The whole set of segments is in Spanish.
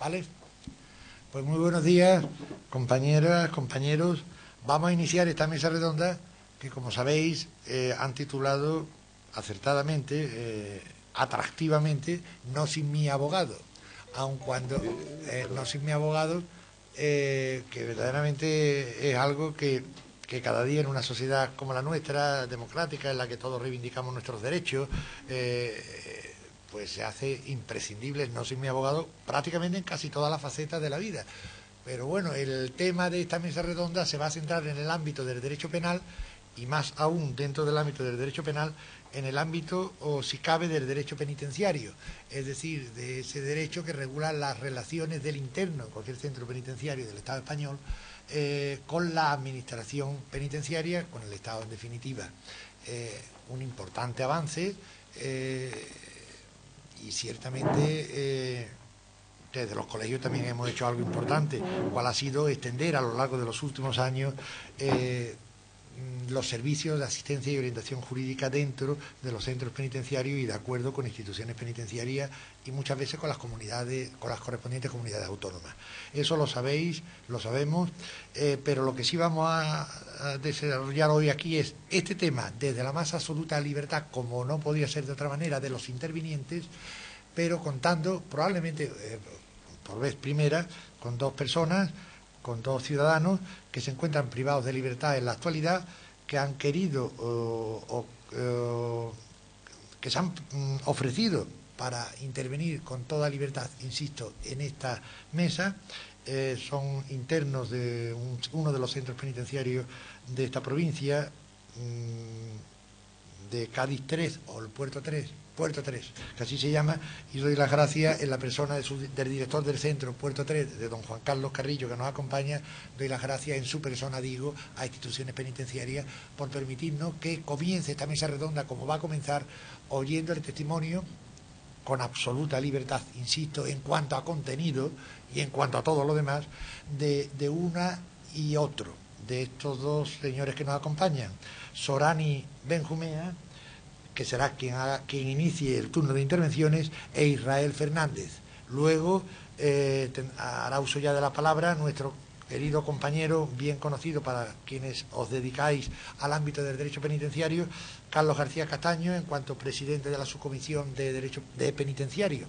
¿vale? Pues muy buenos días, compañeras, compañeros. Vamos a iniciar esta mesa redonda que, como sabéis, han titulado acertadamente, atractivamente, No sin mi abogado. Aun cuando No sin mi abogado, que verdaderamente es algo que cada día en una sociedad como la nuestra, democrática, en la que todos reivindicamos nuestros derechos, pues se hace imprescindible el no sin mi abogado prácticamente en casi todas las facetas de la vida. Pero bueno, el tema de esta mesa redonda se va a centrar en el ámbito del derecho penal y más aún dentro del ámbito del derecho penal, en el ámbito, o si cabe, del derecho penitenciario, es decir, de ese derecho que regula las relaciones del interno en cualquier centro penitenciario del Estado español con la administración penitenciaria, con el Estado en definitiva. Un importante avance y ciertamente desde los colegios también hemos hecho algo importante, cual ha sido extender a lo largo de los últimos años los servicios de asistencia y orientación jurídica dentro de los centros penitenciarios y de acuerdo con instituciones penitenciarias y muchas veces con las comunidades, con las correspondientes comunidades autónomas. Eso lo sabéis, lo sabemos, pero lo que sí vamos a desarrollar hoy aquí es este tema desde la más absoluta libertad, como no podía ser de otra manera, de los intervinientes, pero contando probablemente por vez primera con dos personas, con dos ciudadanos que se encuentran privados de libertad en la actualidad, que han querido que se han ofrecido para intervenir con toda libertad, insisto, en esta mesa. Son internos de uno de los centros penitenciarios de esta provincia, de Cádiz 3 o el Puerto 3, que así se llama, y doy las gracias en la persona del director del centro Puerto 3, de don Juan Carlos Carrillo, que nos acompaña. Doy las gracias en su persona, digo, a instituciones penitenciarias por permitirnos que comience esta mesa redonda como va a comenzar, oyendo el testimonio con absoluta libertad, insisto, en cuanto a contenido y en cuanto a todo lo demás, de una y otro, de estos dos señores que nos acompañan, Sorani Benjumea, que será quien inicie el turno de intervenciones, e Israel Fernández. Luego hará uso ya de la palabra nuestro querido compañero, bien conocido para quienes os dedicáis al ámbito del derecho penitenciario, Carlos García Castaño, en cuanto presidente de la subcomisión de Derecho Penitenciario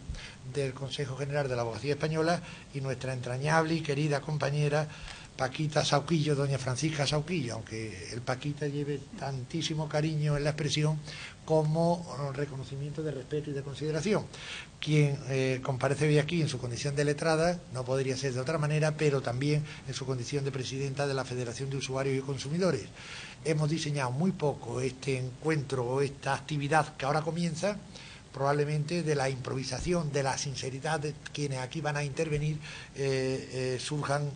del Consejo General de la Abogacía Española, y nuestra entrañable y querida compañera Paquita Sauquillo, doña Francisca Sauquillo, aunque el Paquita lleve tantísimo cariño en la expresión como reconocimiento de respeto y de consideración. Quien comparece hoy aquí en su condición de letrada, no podría ser de otra manera, pero también en su condición de presidenta de la Federación de Usuarios y Consumidores. Hemos diseñado muy poco este encuentro o esta actividad que ahora comienza, probablemente de la improvisación, de la sinceridad de quienes aquí van a intervenir, surjan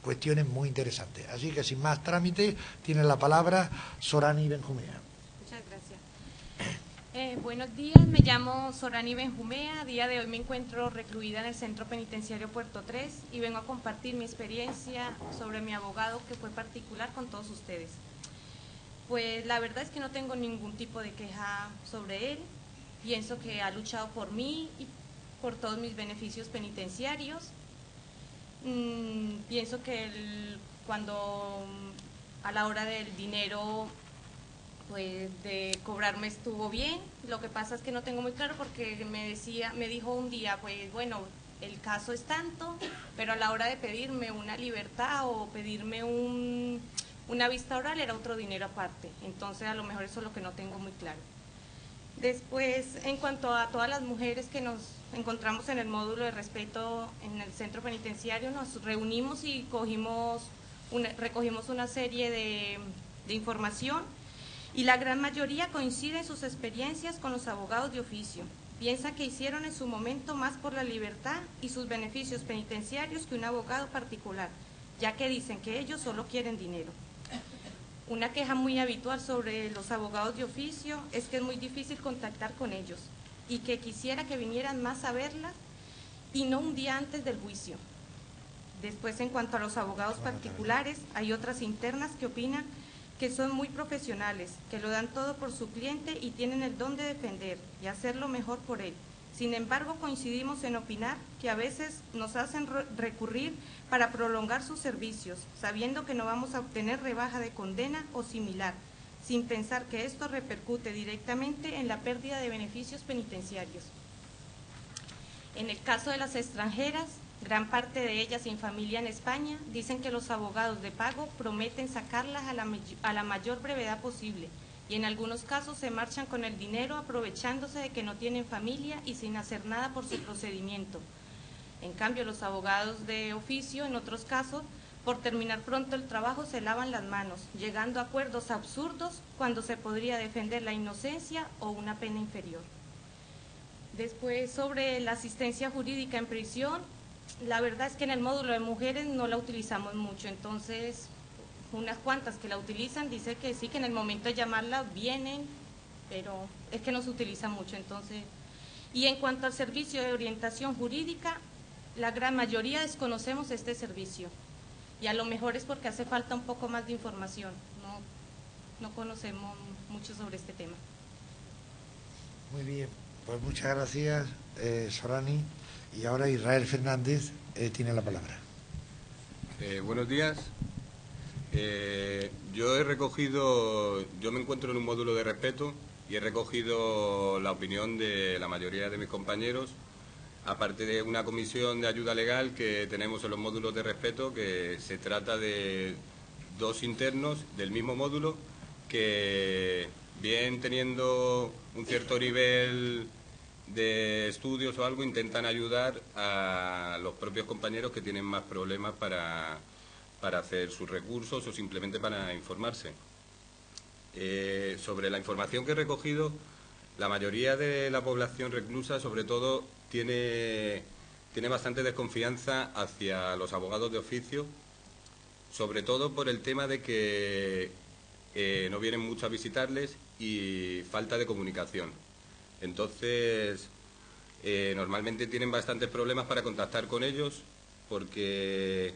cuestiones muy interesantes. Así que sin más trámite, tiene la palabra Sorani Benjumea. Muchas gracias. Buenos días, me llamo Sorani Benjumea. A día de hoy me encuentro recluida en el Centro Penitenciario Puerto 3 y vengo a compartir mi experiencia sobre mi abogado, que fue particular, con todos ustedes. Pues la verdad es que no tengo ningún tipo de queja sobre él. Pienso que ha luchado por mí y por todos mis beneficios penitenciarios. Pienso que cuando a la hora del dinero, pues de cobrarme estuvo bien. Lo que pasa es que no tengo muy claro, porque me dijo un día, pues bueno, el caso es tanto, pero a la hora de pedirme una libertad o pedirme una vista oral era otro dinero aparte. Entonces a lo mejor eso es lo que no tengo muy claro. Después, en cuanto a todas las mujeres que nos encontramos en el módulo de respeto en el centro penitenciario, nos reunimos y recogimos una serie de información, y la gran mayoría coincide en sus experiencias con los abogados de oficio. Piensa que hicieron en su momento más por la libertad y sus beneficios penitenciarios que un abogado particular, ya que dicen que ellos solo quieren dinero. Una queja muy habitual sobre los abogados de oficio es que es muy difícil contactar con ellos y que quisiera que vinieran más a verlas y no un día antes del juicio. Después, en cuanto a los abogados particulares, hay otras internas que opinan que son muy profesionales, que lo dan todo por su cliente y tienen el don de defender y hacerlo mejor por él, Sin embargo, coincidimos en opinar que a veces nos hacen recurrir para prolongar sus servicios, sabiendo que no vamos a obtener rebaja de condena o similar, sin pensar que esto repercute directamente en la pérdida de beneficios penitenciarios. En el caso de las extranjeras, gran parte de ellas sin familia en España, dicen que los abogados de pago prometen sacarlas a la mayor brevedad posible y en algunos casos se marchan con el dinero aprovechándose de que no tienen familia y sin hacer nada por su procedimiento. En cambio, los abogados de oficio, en otros casos, por terminar pronto el trabajo se lavan las manos, llegando a acuerdos absurdos cuando se podría defender la inocencia o una pena inferior. Después, sobre la asistencia jurídica en prisión, la verdad es que en el módulo de mujeres no la utilizamos mucho, entonces unas cuantas que la utilizan dice que sí, que en el momento de llamarlas vienen, pero es que no se utiliza mucho, entonces. Y en cuanto al servicio de orientación jurídica, la gran mayoría desconocemos este servicio y a lo mejor es porque hace falta un poco más de información, no conocemos mucho sobre este tema. Muy bien, pues muchas gracias, Sorani. Y ahora Israel Fernández tiene la palabra. Buenos días. Yo me encuentro en un módulo de respeto y he recogido la opinión de la mayoría de mis compañeros, aparte de una comisión de ayuda legal que tenemos en los módulos de respeto, que se trata de dos internos del mismo módulo que, bien teniendo un cierto nivel de estudios o algo, intentan ayudar a los propios compañeros que tienen más problemas para hacer sus recursos o simplemente para informarse. Sobre la información que he recogido, la mayoría de la población reclusa, sobre todo, tiene bastante desconfianza hacia los abogados de oficio, sobre todo por el tema de que no vienen mucho a visitarles y falta de comunicación. Entonces, normalmente tienen bastantes problemas para contactar con ellos, porque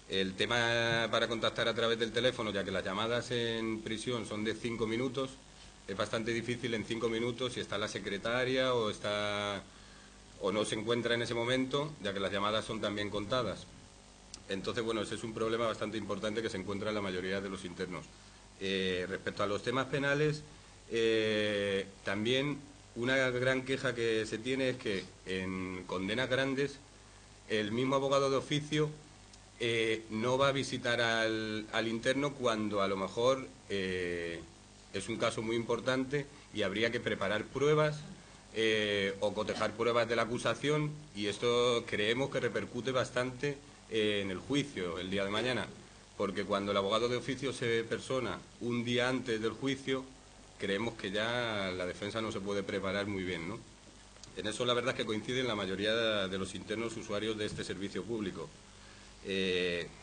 el tema para contactar a través del teléfono, ya que las llamadas en prisión son de 5 minutos, es bastante difícil en 5 minutos si está la secretaria o no se encuentra en ese momento, ya que las llamadas son también contadas. Entonces, bueno, ese es un problema bastante importante que se encuentra en la mayoría de los internos. Respecto a los temas penales, también una gran queja que se tiene es que en condenas grandes el mismo abogado de oficio no va a visitar al interno cuando a lo mejor es un caso muy importante y habría que preparar pruebas o cotejar pruebas de la acusación, y esto creemos que repercute bastante en el juicio el día de mañana, porque cuando el abogado de oficio se persona un día antes del juicio, creemos que ya la defensa no se puede preparar muy bien, ¿no? En eso la verdad es que coinciden la mayoría de los internos usuarios de este servicio público.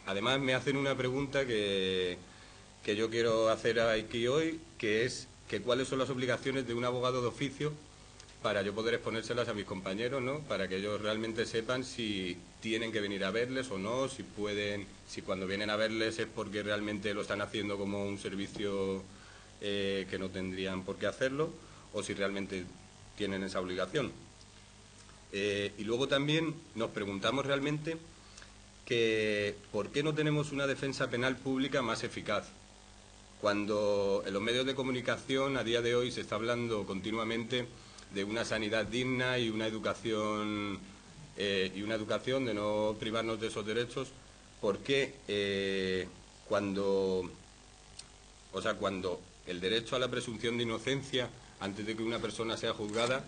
Además me hacen una pregunta que yo quiero hacer aquí hoy, que es que cuáles son las obligaciones de un abogado de oficio para yo poder exponérselas a mis compañeros, ¿no? Para que ellos realmente sepan si tienen que venir a verles o no, si cuando vienen a verles es porque realmente lo están haciendo como un servicio que no tendrían por qué hacerlo, o si realmente tienen esa obligación. Y luego también nos preguntamos realmente que ¿por qué no tenemos una defensa penal pública más eficaz? Cuando en los medios de comunicación a día de hoy se está hablando continuamente de una sanidad digna y una educación de no privarnos de esos derechos, ¿por qué cuando el derecho a la presunción de inocencia antes de que una persona sea juzgada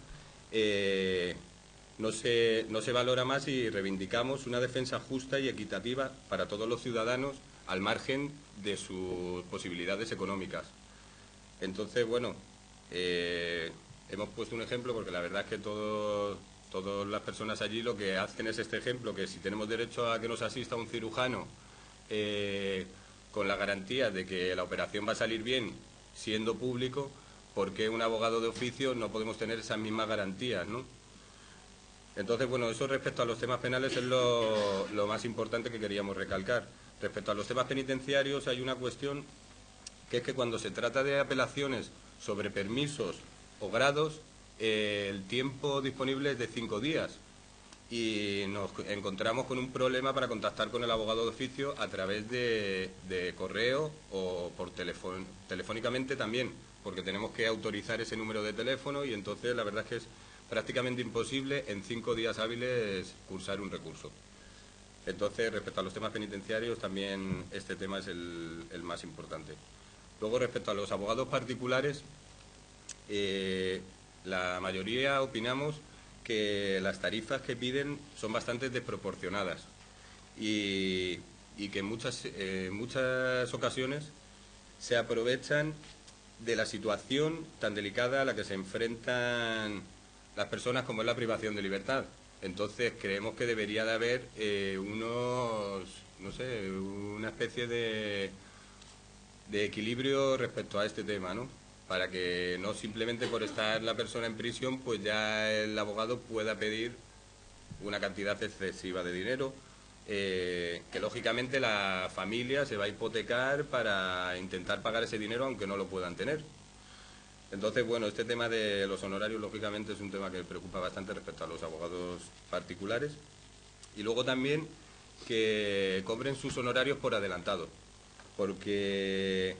no se valora más y reivindicamos una defensa justa y equitativa para todos los ciudadanos al margen de sus posibilidades económicas? Entonces, bueno, hemos puesto un ejemplo porque la verdad es que todas las personas allí lo que hacen es este ejemplo, que si tenemos derecho a que nos asista un cirujano con la garantía de que la operación va a salir bien siendo público, ¿por qué un abogado de oficio no podemos tener esas mismas garantías, ¿no? Entonces, bueno, eso respecto a los temas penales es lo más importante que queríamos recalcar. Respecto a los temas penitenciarios hay una cuestión, que es que cuando se trata de apelaciones sobre permisos o grados, el tiempo disponible es de 5 días y nos encontramos con un problema para contactar con el abogado de oficio a través de correo o por telefónicamente también, porque tenemos que autorizar ese número de teléfono y entonces la verdad es que es prácticamente imposible en 5 días hábiles cursar un recurso. Entonces, respecto a los temas penitenciarios, también este tema es el más importante. Luego, respecto a los abogados particulares, la mayoría opinamos que las tarifas que piden son bastante desproporcionadas y que en muchas ocasiones se aprovechan de la situación tan delicada a la que se enfrentan las personas como es la privación de libertad. Entonces creemos que debería de haber no sé, una especie de equilibrio respecto a este tema, ¿no? Para que no simplemente por estar la persona en prisión, pues ya el abogado pueda pedir una cantidad excesiva de dinero, que lógicamente la familia se va a hipotecar para intentar pagar ese dinero aunque no lo puedan tener. Entonces, bueno, este tema de los honorarios, lógicamente, es un tema que preocupa bastante respecto a los abogados particulares. Y luego también que cobren sus honorarios por adelantado, porque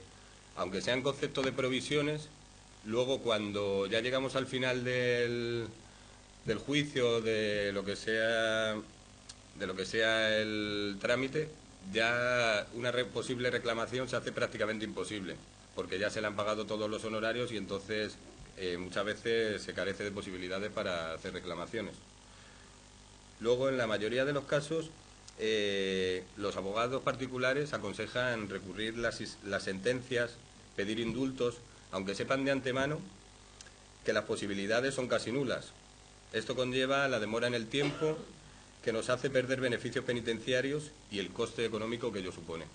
aunque sean conceptos de provisiones, luego cuando ya llegamos al final del juicio, de lo que sea el trámite, ya una posible reclamación se hace prácticamente imposible, porque ya se le han pagado todos los honorarios y entonces muchas veces se carece de posibilidades para hacer reclamaciones. Luego, en la mayoría de los casos, los abogados particulares aconsejan recurrir las sentencias, pedir indultos, aunque sepan de antemano que las posibilidades son casi nulas. Esto conlleva la demora en el tiempo, que nos hace perder beneficios penitenciarios y el coste económico que ello supone.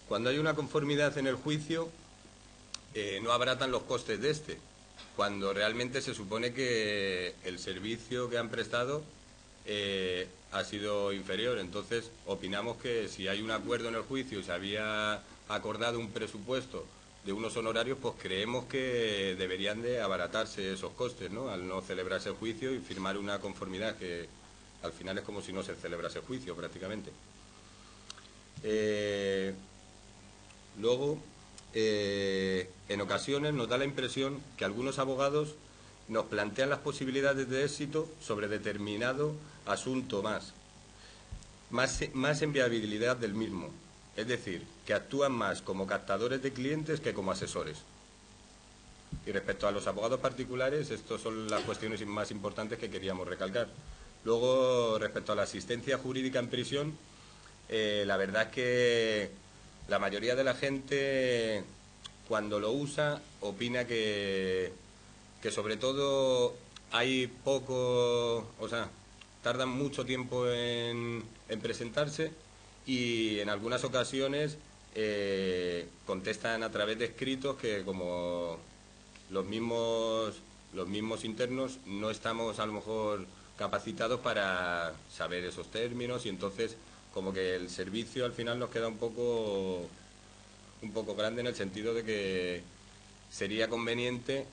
Cuando hay una conformidad en el juicio, no abaratan los costes de este, cuando realmente se supone que el servicio que han prestado ha sido inferior. Entonces, opinamos que si hay un acuerdo en el juicio y se había acordado un presupuesto de unos honorarios, pues creemos que deberían de abaratarse esos costes, ¿no? Al no celebrarse el juicio y firmar una conformidad que al final es como si no se celebrase el juicio prácticamente. Luego, en ocasiones nos da la impresión que algunos abogados nos plantean las posibilidades de éxito sobre determinado asunto más en viabilidad del mismo. Es decir, que actúan más como captadores de clientes que como asesores. Y respecto a los abogados particulares, estas son las cuestiones más importantes que queríamos recalcar. Luego, respecto a la asistencia jurídica en prisión, la verdad es que la mayoría de la gente, cuando lo usa, opina que sobre todo hay poco, o sea, tardan mucho tiempo en presentarse y en algunas ocasiones contestan a través de escritos que, como los mismos internos no estamos a lo mejor capacitados para saber esos términos y entonces como que el servicio al final nos queda un poco grande, en el sentido de que sería conveniente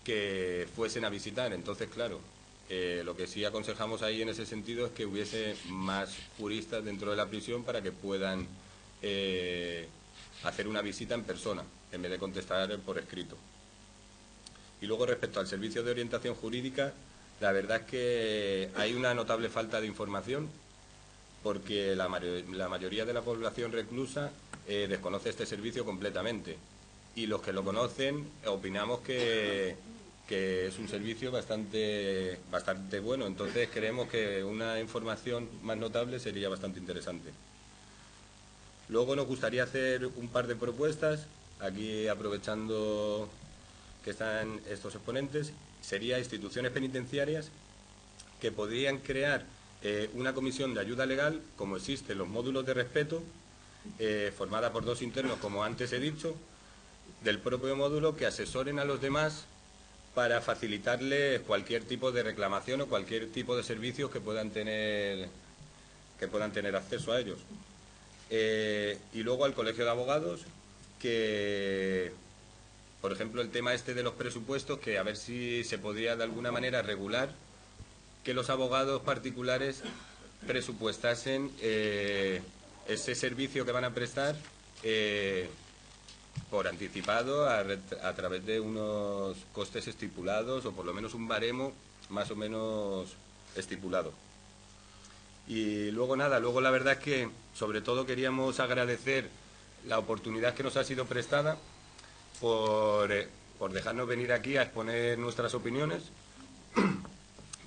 que fuesen a visitar. Entonces, claro, lo que sí aconsejamos ahí en ese sentido es que hubiese más juristas dentro de la prisión para que puedan hacer una visita en persona en vez de contestar por escrito. Y luego, respecto al servicio de orientación jurídica, la verdad es que hay una notable falta de información, porque la mayoría de la población reclusa desconoce este servicio completamente. Y los que lo conocen opinamos que es un servicio bastante bueno. Entonces creemos que una información más notable sería bastante interesante. Luego nos gustaría hacer un par de propuestas, aquí aprovechando que están estos exponentes. Sería instituciones penitenciarias que podrían crear una comisión de ayuda legal, como existen los módulos de respeto, formada por 2 internos, como antes he dicho, del propio módulo, que asesoren a los demás para facilitarles cualquier tipo de reclamación o cualquier tipo de servicios que puedan tener acceso a ellos. Y luego al Colegio de Abogados, que por ejemplo, el tema este de los presupuestos, que a ver si se podría de alguna manera regular que los abogados particulares presupuestasen ese servicio que van a prestar por anticipado a través de unos costes estipulados, o por lo menos un baremo más o menos estipulado. Y luego nada, luego la verdad es que sobre todo queríamos agradecer la oportunidad que nos ha sido prestada por dejarnos venir aquí a exponer nuestras opiniones,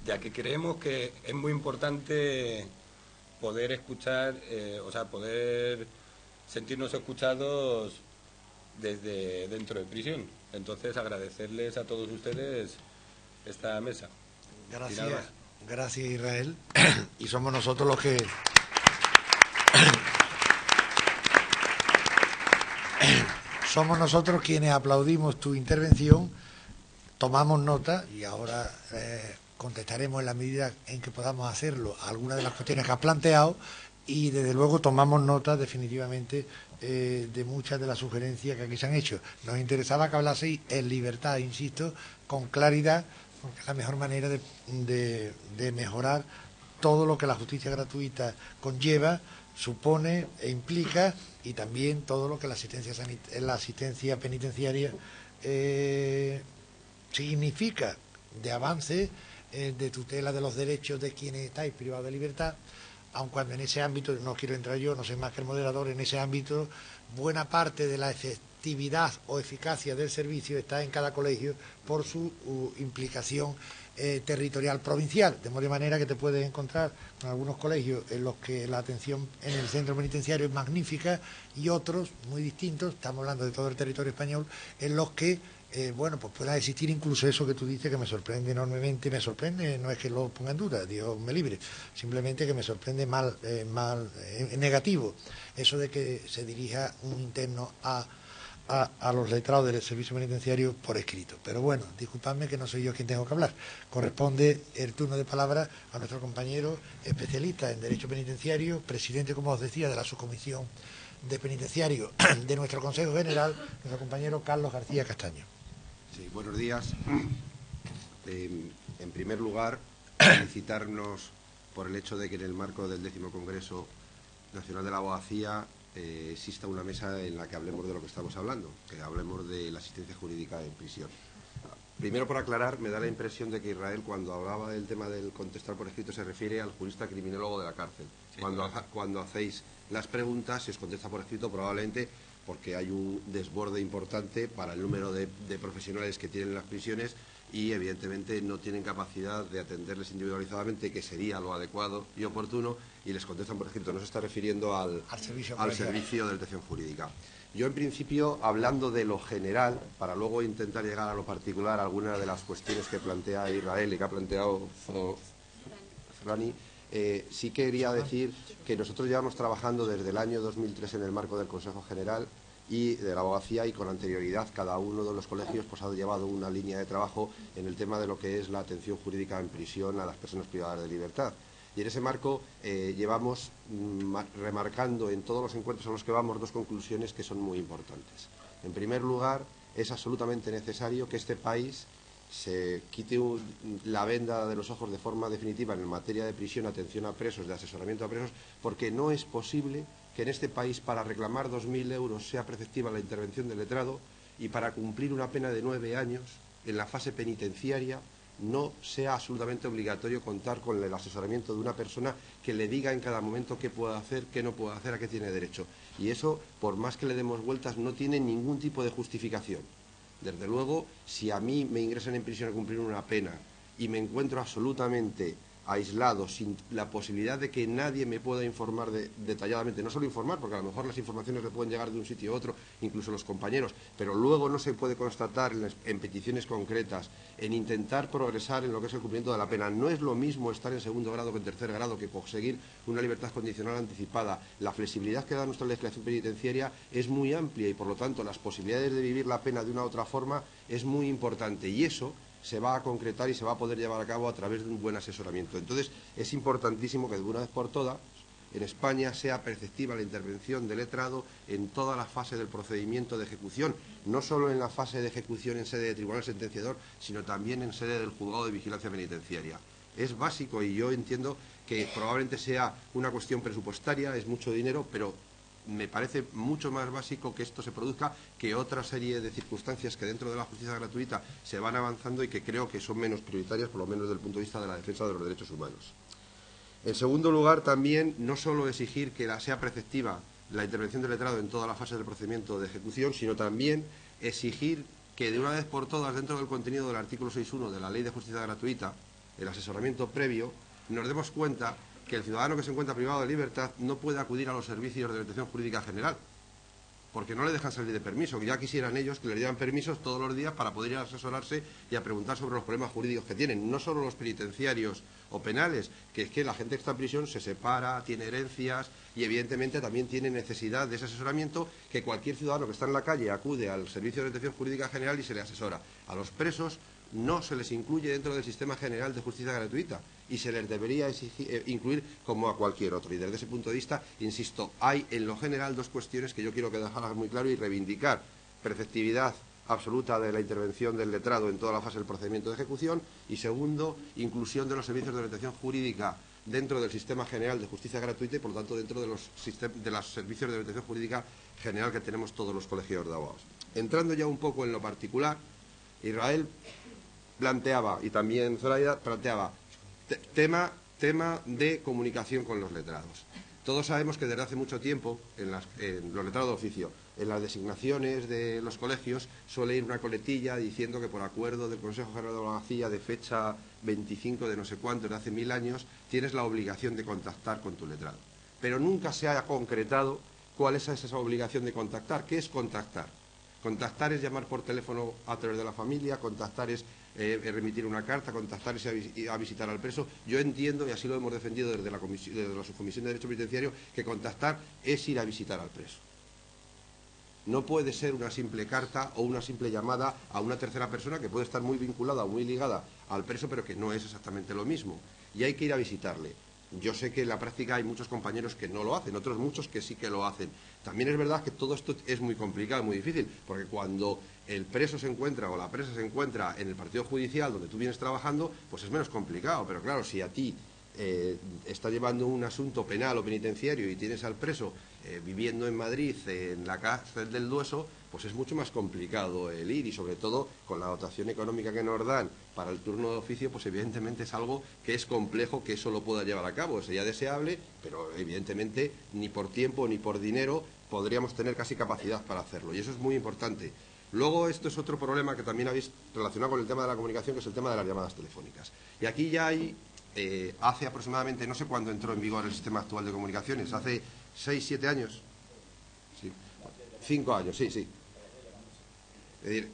ya que creemos que es muy importante poder escuchar, poder sentirnos escuchados desde dentro de prisión. Entonces, agradecerles a todos ustedes esta mesa. Gracias Israel. Y somos nosotros los que somos nosotros quienes aplaudimos tu intervención, tomamos nota y ahora contestaremos en la medida en que podamos hacerlo a algunas de las cuestiones que has planteado, y desde luego tomamos nota definitivamente de muchas de las sugerencias que aquí se han hecho. Nos interesaba que hablaseis en libertad, insisto, con claridad, porque es la mejor manera de mejorar todo lo que la justicia gratuita conlleva, supone e implica, y también todo lo que la asistencia penitenciaria significa de avance, de tutela de los derechos de quienes estáis privados de libertad, aun cuando en ese ámbito, no quiero entrar yo, no soy más que el moderador, en ese ámbito buena parte de la efectividad o eficacia del servicio está en cada colegio por su implicación territorial provincial, de manera que te puedes encontrar con algunos colegios en los que la atención en el centro penitenciario es magnífica y otros muy distintos, estamos hablando de todo el territorio español, en los que pues pueda existir incluso eso que tú dices, que me sorprende enormemente. Me sorprende, no es que lo ponga en duda, Dios me libre, simplemente que me sorprende mal, negativo, eso de que se dirija un interno a los letrados del servicio penitenciario por escrito. Pero bueno, disculpadme que no soy yo quien tengo que hablar. Corresponde el turno de palabra a nuestro compañero especialista en Derecho Penitenciario, presidente, como os decía, de la subcomisión de penitenciario de nuestro Consejo General, nuestro compañero Carlos García Castaño. Sí, buenos días. En primer lugar, felicitarnos por el hecho de que en el marco del 10º Congreso Nacional de la Abogacía exista una mesa en la que hablemos de lo que estamos hablando, que hablemos de la asistencia jurídica en prisión. Primero, por aclarar, me da la impresión de que Israel, cuando hablaba del tema del contestar por escrito, se refiere al jurista criminólogo de la cárcel. Sí, cuando hacéis las preguntas, se os contesta por escrito, probablemente porque hay un desborde importante para el número de profesionales que tienen las prisiones y, evidentemente, no tienen capacidad de atenderles individualizadamente, que sería lo adecuado y oportuno, y les contestan por escrito. No se está refiriendo al servicio de detención jurídica. Yo, en principio, hablando de lo general, para luego intentar llegar a lo particular, algunas de las cuestiones que plantea Israel y que ha planteado Ferrani, sí quería decir que nosotros llevamos trabajando desde el año 2003 en el marco del Consejo General y de la Abogacía, y con anterioridad cada uno de los colegios pues ha llevado una línea de trabajo en el tema de lo que es la atención jurídica en prisión a las personas privadas de libertad. Y en ese marco llevamos remarcando en todos los encuentros a los que vamos dos conclusiones que son muy importantes. En primer lugar, es absolutamente necesario que este país se quite la venda de los ojos de forma definitiva en materia de prisión, atención a presos, de asesoramiento a presos, porque no es posible que en este país para reclamar 2.000 euros sea preceptiva la intervención del letrado y para cumplir una pena de 9 años en la fase penitenciaria no sea absolutamente obligatorio contar con el asesoramiento de una persona que le diga en cada momento qué puede hacer, qué no puede hacer, a qué tiene derecho. Y eso, por más que le demos vueltas, no tiene ningún tipo de justificación. Desde luego, si a mí me ingresan en prisión a cumplir una pena y me encuentro absolutamente aislado, sin la posibilidad de que nadie me pueda informar detalladamente, no solo informar, porque a lo mejor las informaciones le pueden llegar de un sitio a otro, incluso los compañeros, pero luego no se puede constatar en peticiones concretas, en intentar progresar en lo que es el cumplimiento de la pena. No es lo mismo estar en segundo grado que en tercer grado, que conseguir una libertad condicional anticipada. La flexibilidad que da nuestra legislación penitenciaria es muy amplia y, por lo tanto, las posibilidades de vivir la pena de una u otra forma es muy importante, y eso se va a concretar y se va a poder llevar a cabo a través de un buen asesoramiento. Entonces, es importantísimo que de una vez por todas en España sea perceptiva la intervención del letrado en toda la fase del procedimiento de ejecución, no solo en la fase de ejecución en sede de tribunal sentenciador, sino también en sede del juzgado de vigilancia penitenciaria. Es básico y yo entiendo que probablemente sea una cuestión presupuestaria, es mucho dinero, pero me parece mucho más básico que esto se produzca que otra serie de circunstancias que dentro de la justicia gratuita se van avanzando y que creo que son menos prioritarias, por lo menos desde el punto de vista de la defensa de los derechos humanos. En segundo lugar, también, no solo exigir que sea preceptiva la intervención del letrado en toda la fase del procedimiento de ejecución, sino también exigir que de una vez por todas, dentro del contenido del artículo 6.1 de la Ley de Justicia Gratuita, el asesoramiento previo, nos demos cuenta que el ciudadano que se encuentra privado de libertad no puede acudir a los servicios de orientación jurídica general, porque no le dejan salir de permiso, que ya quisieran ellos que le dieran permisos todos los días para poder ir a asesorarse y a preguntar sobre los problemas jurídicos que tienen, no solo los penitenciarios o penales, que es que la gente que está en prisión se separa, tiene herencias y evidentemente también tiene necesidad de ese asesoramiento, que cualquier ciudadano que está en la calle acude al servicio de orientación jurídica general y se le asesora. A los presos no se les incluye dentro del sistema general de justicia gratuita y se les debería incluir como a cualquier otro. Y desde ese punto de vista, insisto, hay en lo general dos cuestiones que yo quiero que dejar muy claro y reivindicar: preceptividad absoluta de la intervención del letrado en toda la fase del procedimiento de ejecución y, segundo, inclusión de los servicios de orientación jurídica dentro del sistema general de justicia gratuita y, por lo tanto, dentro de los servicios de orientación jurídica general que tenemos todos los colegios de abogados. Entrando ya un poco en lo particular, Israel planteaba, y también Zoraida planteaba, tema de comunicación con los letrados. Todos sabemos que desde hace mucho tiempo, en los letrados de oficio, en las designaciones de los colegios, suele ir una coletilla diciendo que por acuerdo del Consejo General de Abogacía de fecha 25 de no sé cuánto, de hace 1000 años, tienes la obligación de contactar con tu letrado. Pero nunca se ha concretado cuál es esa obligación de contactar. ¿Qué es contactar? Contactar es llamar por teléfono a través de la familia, contactar es remitir una carta, contactar es a visitar al preso. Yo entiendo, y así lo hemos defendido desde la Subcomisión de Derecho Penitenciario, que contactar es ir a visitar al preso. No puede ser una simple carta o una simple llamada a una tercera persona que puede estar muy vinculada o muy ligada al preso, pero que no es exactamente lo mismo. Y hay que ir a visitarle. Yo sé que en la práctica hay muchos compañeros que no lo hacen, otros muchos que sí que lo hacen. También es verdad que todo esto es muy complicado, muy difícil, porque cuando el preso se encuentra o la presa se encuentra en el partido judicial donde tú vienes trabajando, pues es menos complicado. Pero claro, si a ti está llevando un asunto penal o penitenciario y tienes al preso viviendo en Madrid, en la cárcel del Dueso, pues es mucho más complicado el ir, y sobre todo con la dotación económica que nos dan para el turno de oficio, pues evidentemente es algo que es complejo que eso lo pueda llevar a cabo. Sería deseable, pero evidentemente ni por tiempo ni por dinero podríamos tener casi capacidad para hacerlo, y eso es muy importante. Luego, esto es otro problema que también habéis relacionado con el tema de la comunicación, que es el tema de las llamadas telefónicas. Y aquí ya hay, hace aproximadamente, no sé cuándo entró en vigor el sistema actual de comunicaciones, hace 6, 7 años. Sí. 5 años, sí, sí. Es decir,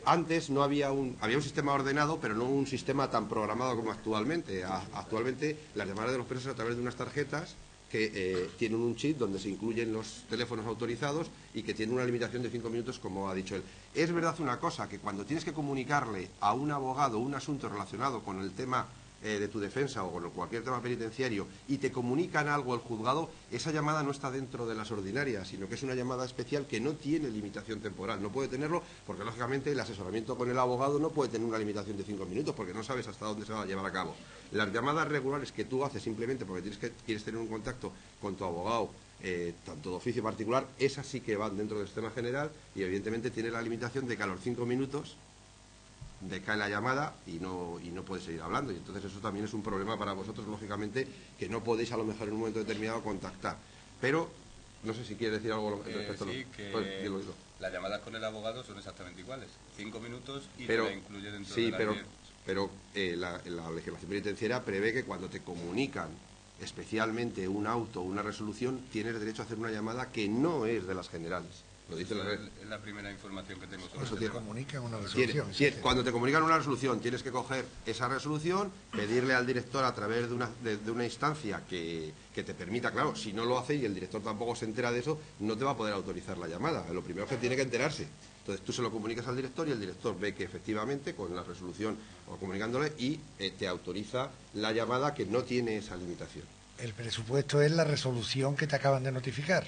antes no había había un sistema ordenado, pero no un sistema tan programado como actualmente. Actualmente las llamadas de los presos a través de unas tarjetas que tienen un chip donde se incluyen los teléfonos autorizados y que tienen una limitación de 5 minutos, como ha dicho él. Es verdad una cosa, que cuando tienes que comunicarle a un abogado un asunto relacionado con el tema de tu defensa o con cualquier tema penitenciario y te comunican algo al juzgado, esa llamada no está dentro de las ordinarias, sino que es una llamada especial que no tiene limitación temporal. No puede tenerlo porque, lógicamente, el asesoramiento con el abogado no puede tener una limitación de 5 minutos porque no sabes hasta dónde se va a llevar a cabo. Las llamadas regulares que tú haces simplemente porque quieres tener un contacto con tu abogado, tanto de oficio particular, esas sí que van dentro del sistema general y evidentemente tiene la limitación de que a los 5 minutos decae la llamada y no puedes seguir hablando, y entonces eso también es un problema para vosotros, lógicamente, que no podéis a lo mejor en un momento determinado contactar. Pero no sé si quieres decir algo respecto a sí, que pues, dilo. Las llamadas con el abogado son exactamente iguales, 5 minutos y te la incluye dentro de la 10. Pero la legislación penitenciaria prevé que cuando te comunican especialmente un auto o una resolución, tienes derecho a hacer una llamada que no es de las generales. Lo dice es la primera información que tengo sobre eso. Te comunican una resolución. Cuando te comunican una resolución, tienes que coger esa resolución, pedirle al director a través de una instancia que te permita, claro, si no lo hace y el director tampoco se entera de eso, no te va a poder autorizar la llamada. Lo primero es que tiene que enterarse. Entonces tú se lo comunicas al director y el director ve que efectivamente con la resolución o comunicándole y te autoriza la llamada que no tiene esa limitación. El presupuesto es la resolución que te acaban de notificar.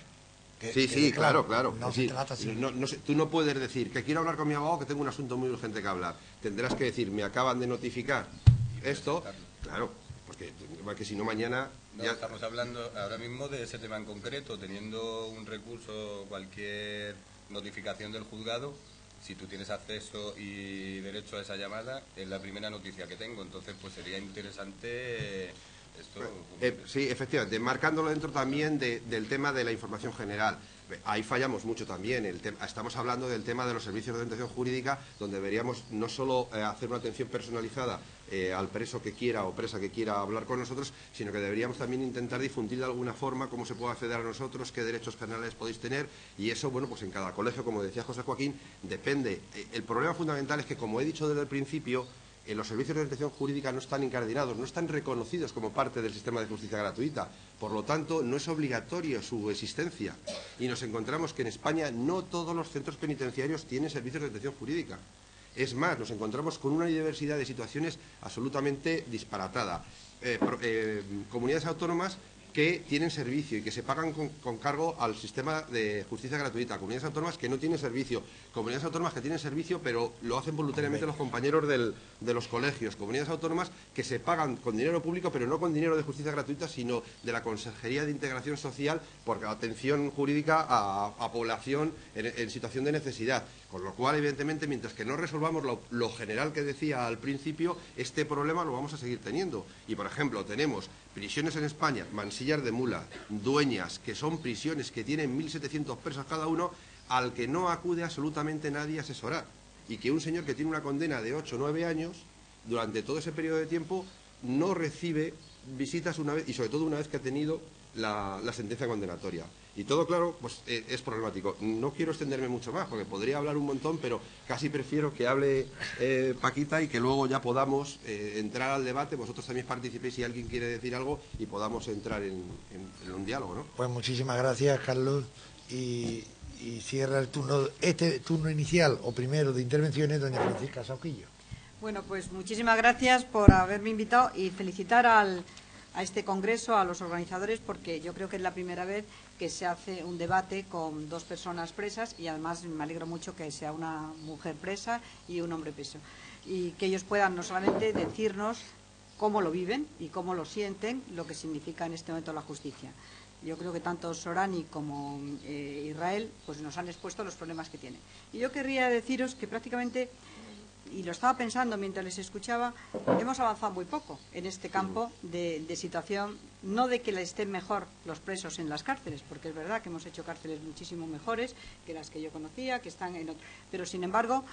Sí, claro. No se trata así. Tú no puedes decir que quiero hablar con mi abogado, que tengo un asunto muy urgente que hablar. Tendrás que decir, me acaban de notificar esto. Claro, porque si no mañana... No, ya estamos hablando ahora mismo de ese tema en concreto, teniendo un recurso, cualquier notificación del juzgado, si tú tienes acceso y derecho a esa llamada, es la primera noticia que tengo, entonces pues sería interesante esto. Sí, efectivamente, marcándolo dentro también del tema de la información general. Ahí fallamos mucho también. Estamos hablando del tema de los servicios de orientación jurídica, donde deberíamos no solo hacer una atención personalizada al preso que quiera o presa que quiera hablar con nosotros, sino que deberíamos también intentar difundir de alguna forma cómo se puede acceder a nosotros, qué derechos generales podéis tener, y eso, bueno, pues en cada colegio, como decía José Joaquín, depende. El problema fundamental es que, como he dicho desde el principio, los servicios de orientación jurídica no están incardinados, no están reconocidos como parte del sistema de justicia gratuita. Por lo tanto, no es obligatorio su existencia. Y nos encontramos que en España no todos los centros penitenciarios tienen servicios de orientación jurídica. Es más, nos encontramos con una diversidad de situaciones absolutamente disparatada. Comunidades autónomas que tienen servicio y que se pagan con cargo al sistema de justicia gratuita, comunidades autónomas que no tienen servicio, comunidades autónomas que tienen servicio pero lo hacen voluntariamente los compañeros de los colegios, comunidades autónomas que se pagan con dinero público pero no con dinero de justicia gratuita, sino de la Consejería de Integración Social por atención jurídica a población en situación de necesidad. Con lo cual, evidentemente, mientras que no resolvamos lo general que decía al principio, este problema lo vamos a seguir teniendo. Y, por ejemplo, tenemos prisiones en España, Mansillas de Mula, Dueñas, que son prisiones que tienen 1.700 presos cada uno, al que no acude absolutamente nadie a asesorar. Y que un señor que tiene una condena de 8 o 9 años, durante todo ese periodo de tiempo, no recibe visitas una vez, y sobre todo una vez que ha tenido la sentencia condenatoria. Y todo, claro, pues es problemático. No quiero extenderme mucho más, porque podría hablar un montón, pero casi prefiero que hable Paquita y que luego ya podamos entrar al debate. Vosotros también participéis si alguien quiere decir algo y podamos entrar en un diálogo, ¿no? Pues muchísimas gracias, Carlos. Y cierra el turno, este turno inicial o primero de intervenciones, doña Francisca Sauquillo. Bueno, pues muchísimas gracias por haberme invitado y felicitar a este congreso, a los organizadores, porque yo creo que es la primera vez que se hace un debate con dos personas presas y además me alegro mucho que sea una mujer presa y un hombre preso. Y que ellos puedan no solamente decirnos cómo lo viven y cómo lo sienten, lo que significa en este momento la justicia. Yo creo que tanto Sorani como Israel pues nos han expuesto los problemas que tienen. Y yo querría deciros que prácticamente, y lo estaba pensando mientras les escuchaba, hemos avanzado muy poco en este campo de situación, no de que le estén mejor los presos en las cárceles, porque es verdad que hemos hecho cárceles muchísimo mejores que las que yo conocía, que están en otro. Pero sin embargo,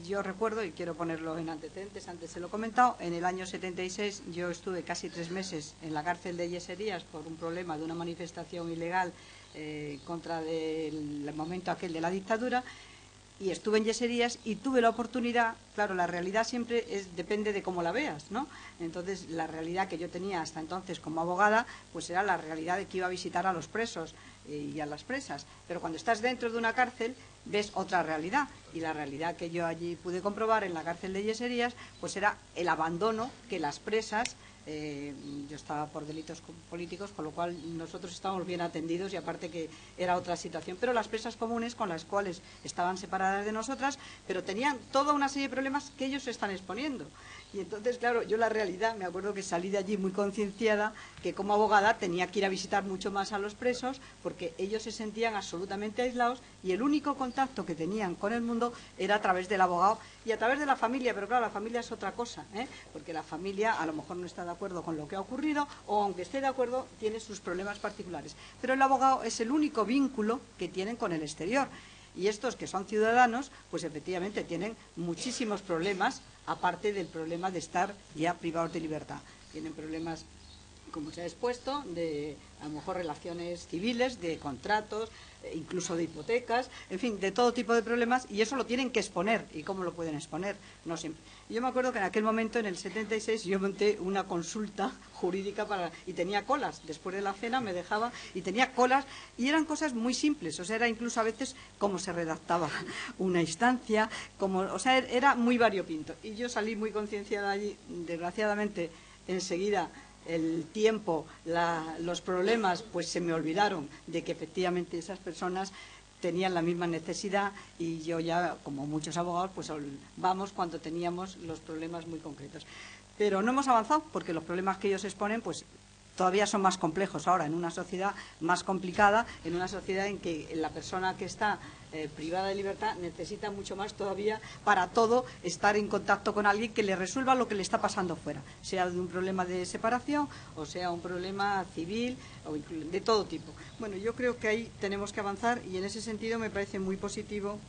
yo recuerdo, y quiero ponerlo en antecedentes, antes se lo he comentado, en el año 76 yo estuve casi 3 meses en la cárcel de Yeserías por un problema de una manifestación ilegal contra el momento aquel de la dictadura. Y estuve en Yeserías y tuve la oportunidad, claro, la realidad siempre depende de cómo la veas, ¿no? Entonces, la realidad que yo tenía hasta entonces como abogada, pues era la realidad de que iba a visitar a los presos y a las presas. Pero cuando estás dentro de una cárcel, ves otra realidad. Y la realidad que yo allí pude comprobar en la cárcel de Yeserías, pues era el abandono que las presas... yo estaba por delitos políticos, con lo cual nosotros estábamos bien atendidos y aparte que era otra situación, pero las presas comunes con las cuales estaban separadas de nosotras, pero tenían toda una serie de problemas que ellos se están exponiendo. Y entonces, claro, yo la realidad, me acuerdo que salí de allí muy concienciada que como abogada tenía que ir a visitar mucho más a los presos porque ellos se sentían absolutamente aislados y el único contacto que tenían con el mundo era a través del abogado y a través de la familia, pero claro, la familia es otra cosa, porque la familia a lo mejor no está de acuerdo con lo que ha ocurrido o aunque esté de acuerdo tiene sus problemas particulares. Pero el abogado es el único vínculo que tienen con el exterior. Y estos que son ciudadanos, pues efectivamente tienen muchísimos problemas, aparte del problema de estar ya privados de libertad. Tienen problemas, como se ha expuesto, de a lo mejor relaciones civiles, de contratos, incluso de hipotecas, en fin, de todo tipo de problemas, y eso lo tienen que exponer. ¿Y cómo lo pueden exponer? No siempre. Yo me acuerdo que en aquel momento, en el 76, yo monté una consulta jurídica y tenía colas. Después de la cena me dejaba y tenía colas y eran cosas muy simples. O sea, era incluso a veces cómo se redactaba una instancia, o sea, era muy variopinto. Y yo salí muy concienciada allí, desgraciadamente, enseguida el tiempo, los problemas, pues se me olvidaron de que efectivamente esas personas tenían la misma necesidad y yo ya, como muchos abogados, pues vamos cuando teníamos los problemas muy concretos. Pero no hemos avanzado porque los problemas que ellos exponen, pues todavía son más complejos ahora, en una sociedad más complicada, en una sociedad en que la persona que está privada de libertad necesita mucho más todavía para todo estar en contacto con alguien que le resuelva lo que le está pasando fuera, sea de un problema de separación o sea un problema civil o de todo tipo. Bueno, yo creo que ahí tenemos que avanzar y en ese sentido me parece muy positivo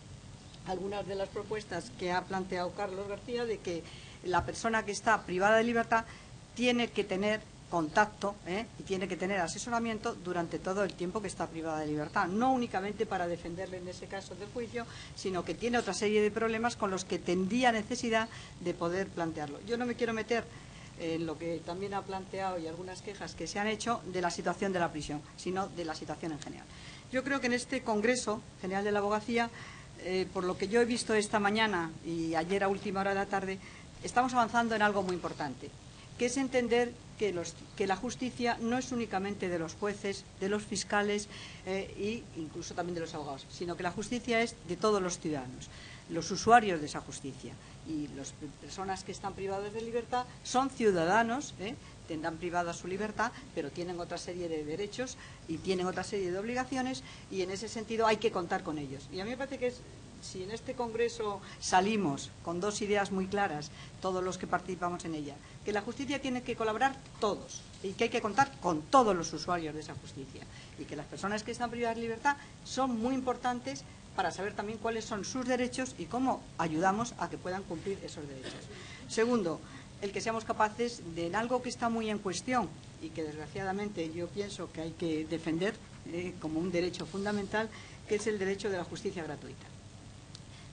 algunas de las propuestas que ha planteado Carlos García de que la persona que está privada de libertad tiene que tener contacto y tiene que tener asesoramiento durante todo el tiempo que está privada de libertad, no únicamente para defenderle en ese caso del juicio, sino que tiene otra serie de problemas con los que tendría necesidad de poder plantearlo. Yo no me quiero meter en lo que también ha planteado y algunas quejas que se han hecho de la situación de la prisión, sino de la situación en general. Yo creo que en este Congreso General de la Abogacía, por lo que yo he visto esta mañana y ayer a última hora de la tarde, estamos avanzando en algo muy importante, que es entender que la justicia no es únicamente de los jueces, de los fiscales e incluso también de los abogados, sino que la justicia es de todos los ciudadanos, los usuarios de esa justicia. Y las personas que están privadas de libertad son ciudadanos, tendrán privada su libertad, pero tienen otra serie de derechos y tienen otra serie de obligaciones y en ese sentido hay que contar con ellos. Y a mí me parece que si en este Congreso salimos con dos ideas muy claras, todos los que participamos en ella, que la justicia tiene que colaborar todos y que hay que contar con todos los usuarios de esa justicia y que las personas que están privadas de libertad son muy importantes para saber también cuáles son sus derechos y cómo ayudamos a que puedan cumplir esos derechos. Segundo, el que seamos capaces de, en algo que está muy en cuestión y que desgraciadamente yo pienso que hay que defender como un derecho fundamental, que es el derecho de la justicia gratuita.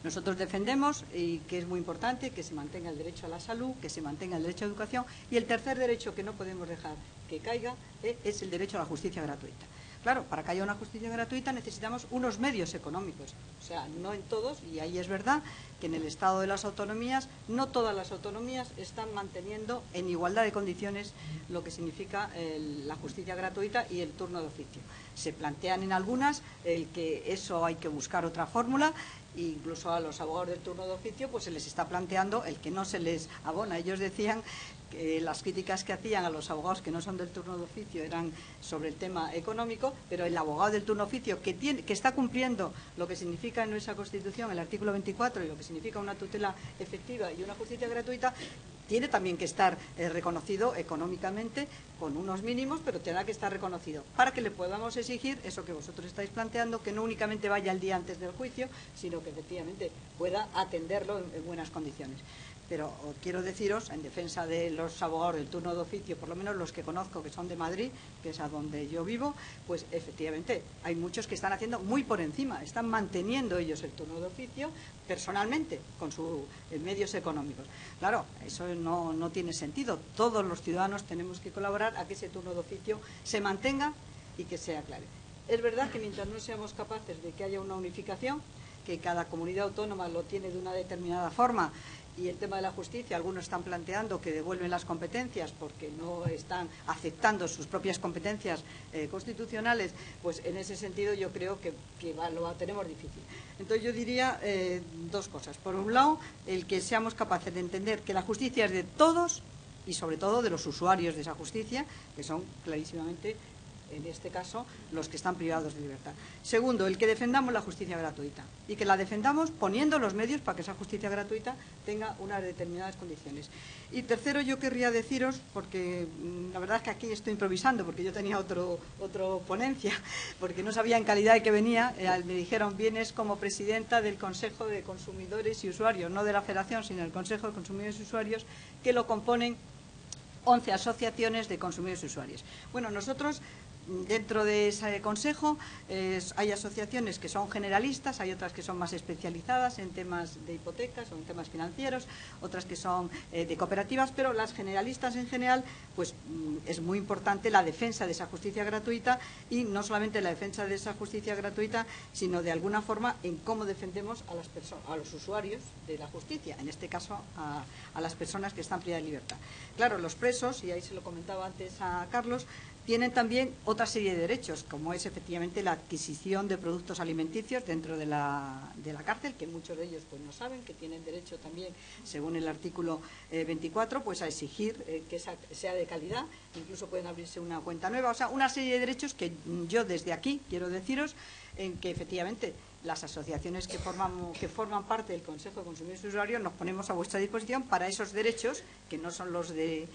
Nosotros defendemos, y que es muy importante, que se mantenga el derecho a la salud, que se mantenga el derecho a la educación, y el tercer derecho que no podemos dejar que caiga es el derecho a la justicia gratuita. Claro, para que haya una justicia gratuita necesitamos unos medios económicos, o sea, no en todos, y ahí es verdad que en el estado de las autonomías, no todas las autonomías están manteniendo en igualdad de condiciones lo que significa la justicia gratuita y el turno de oficio. Se plantean en algunas que eso hay que buscar otra fórmula, e incluso a los abogados del turno de oficio pues se les está planteando el que no se les abona. Ellos decían que las críticas que hacían a los abogados que no son del turno de oficio eran sobre el tema económico, pero el abogado del turno de oficio que está cumpliendo lo que significa en nuestra Constitución el artículo 24 y lo que significa una tutela efectiva y una justicia gratuita, tiene también que estar reconocido económicamente con unos mínimos, pero tendrá que estar reconocido para que le podamos exigir eso que vosotros estáis planteando, que no únicamente vaya el día antes del juicio, sino que efectivamente pueda atenderlo en buenas condiciones. Pero quiero deciros, en defensa de los abogados del turno de oficio, por lo menos los que conozco que son de Madrid, que es a donde yo vivo, pues efectivamente hay muchos que están haciendo muy por encima, están manteniendo ellos el turno de oficio personalmente, con sus medios económicos. Claro, eso no tiene sentido. Todos los ciudadanos tenemos que colaborar a que ese turno de oficio se mantenga y que sea claro. Es verdad que mientras no seamos capaces de que haya una unificación, que cada comunidad autónoma lo tiene de una determinada forma, y el tema de la justicia, algunos están planteando que devuelven las competencias porque no están aceptando sus propias competencias constitucionales, pues en ese sentido yo creo que lo tenemos difícil. Entonces yo diría dos cosas. Por un lado, el que seamos capaces de entender que la justicia es de todos y sobre todo de los usuarios de esa justicia, que son clarísimamente, en este caso, los que están privados de libertad. Segundo, el que defendamos la justicia gratuita y que la defendamos poniendo los medios para que esa justicia gratuita tenga unas determinadas condiciones. Y tercero, yo querría deciros, porque la verdad es que aquí estoy improvisando, porque yo tenía otro ponencia, porque no sabía en calidad de que venía, me dijeron, vienes como presidenta del Consejo de Consumidores y Usuarios, no de la Federación, sino del Consejo de Consumidores y Usuarios, que lo componen 11 asociaciones de consumidores y usuarios. Bueno, nosotros dentro de ese consejo hay asociaciones que son generalistas, hay otras que son más especializadas en temas de hipotecas o en temas financieros, otras que son de cooperativas, pero las generalistas en general, pues es muy importante la defensa de esa justicia gratuita, y no solamente la defensa de esa justicia gratuita, sino de alguna forma en cómo defendemos a las personas, a los usuarios de la justicia, en este caso a las personas que están privadas de libertad. Claro, los presos, y ahí se lo comentaba antes a Carlos, tienen también otra serie de derechos, como es efectivamente la adquisición de productos alimenticios dentro de la cárcel, que muchos de ellos pues no saben, que tienen derecho también, según el artículo 24, pues a exigir que sea de calidad, incluso pueden abrirse una cuenta nueva, o sea, una serie de derechos que yo desde aquí quiero deciros en que efectivamente las asociaciones que forman parte del Consejo de Consumidores y Usuarios nos ponemos a vuestra disposición para esos derechos, que no son los de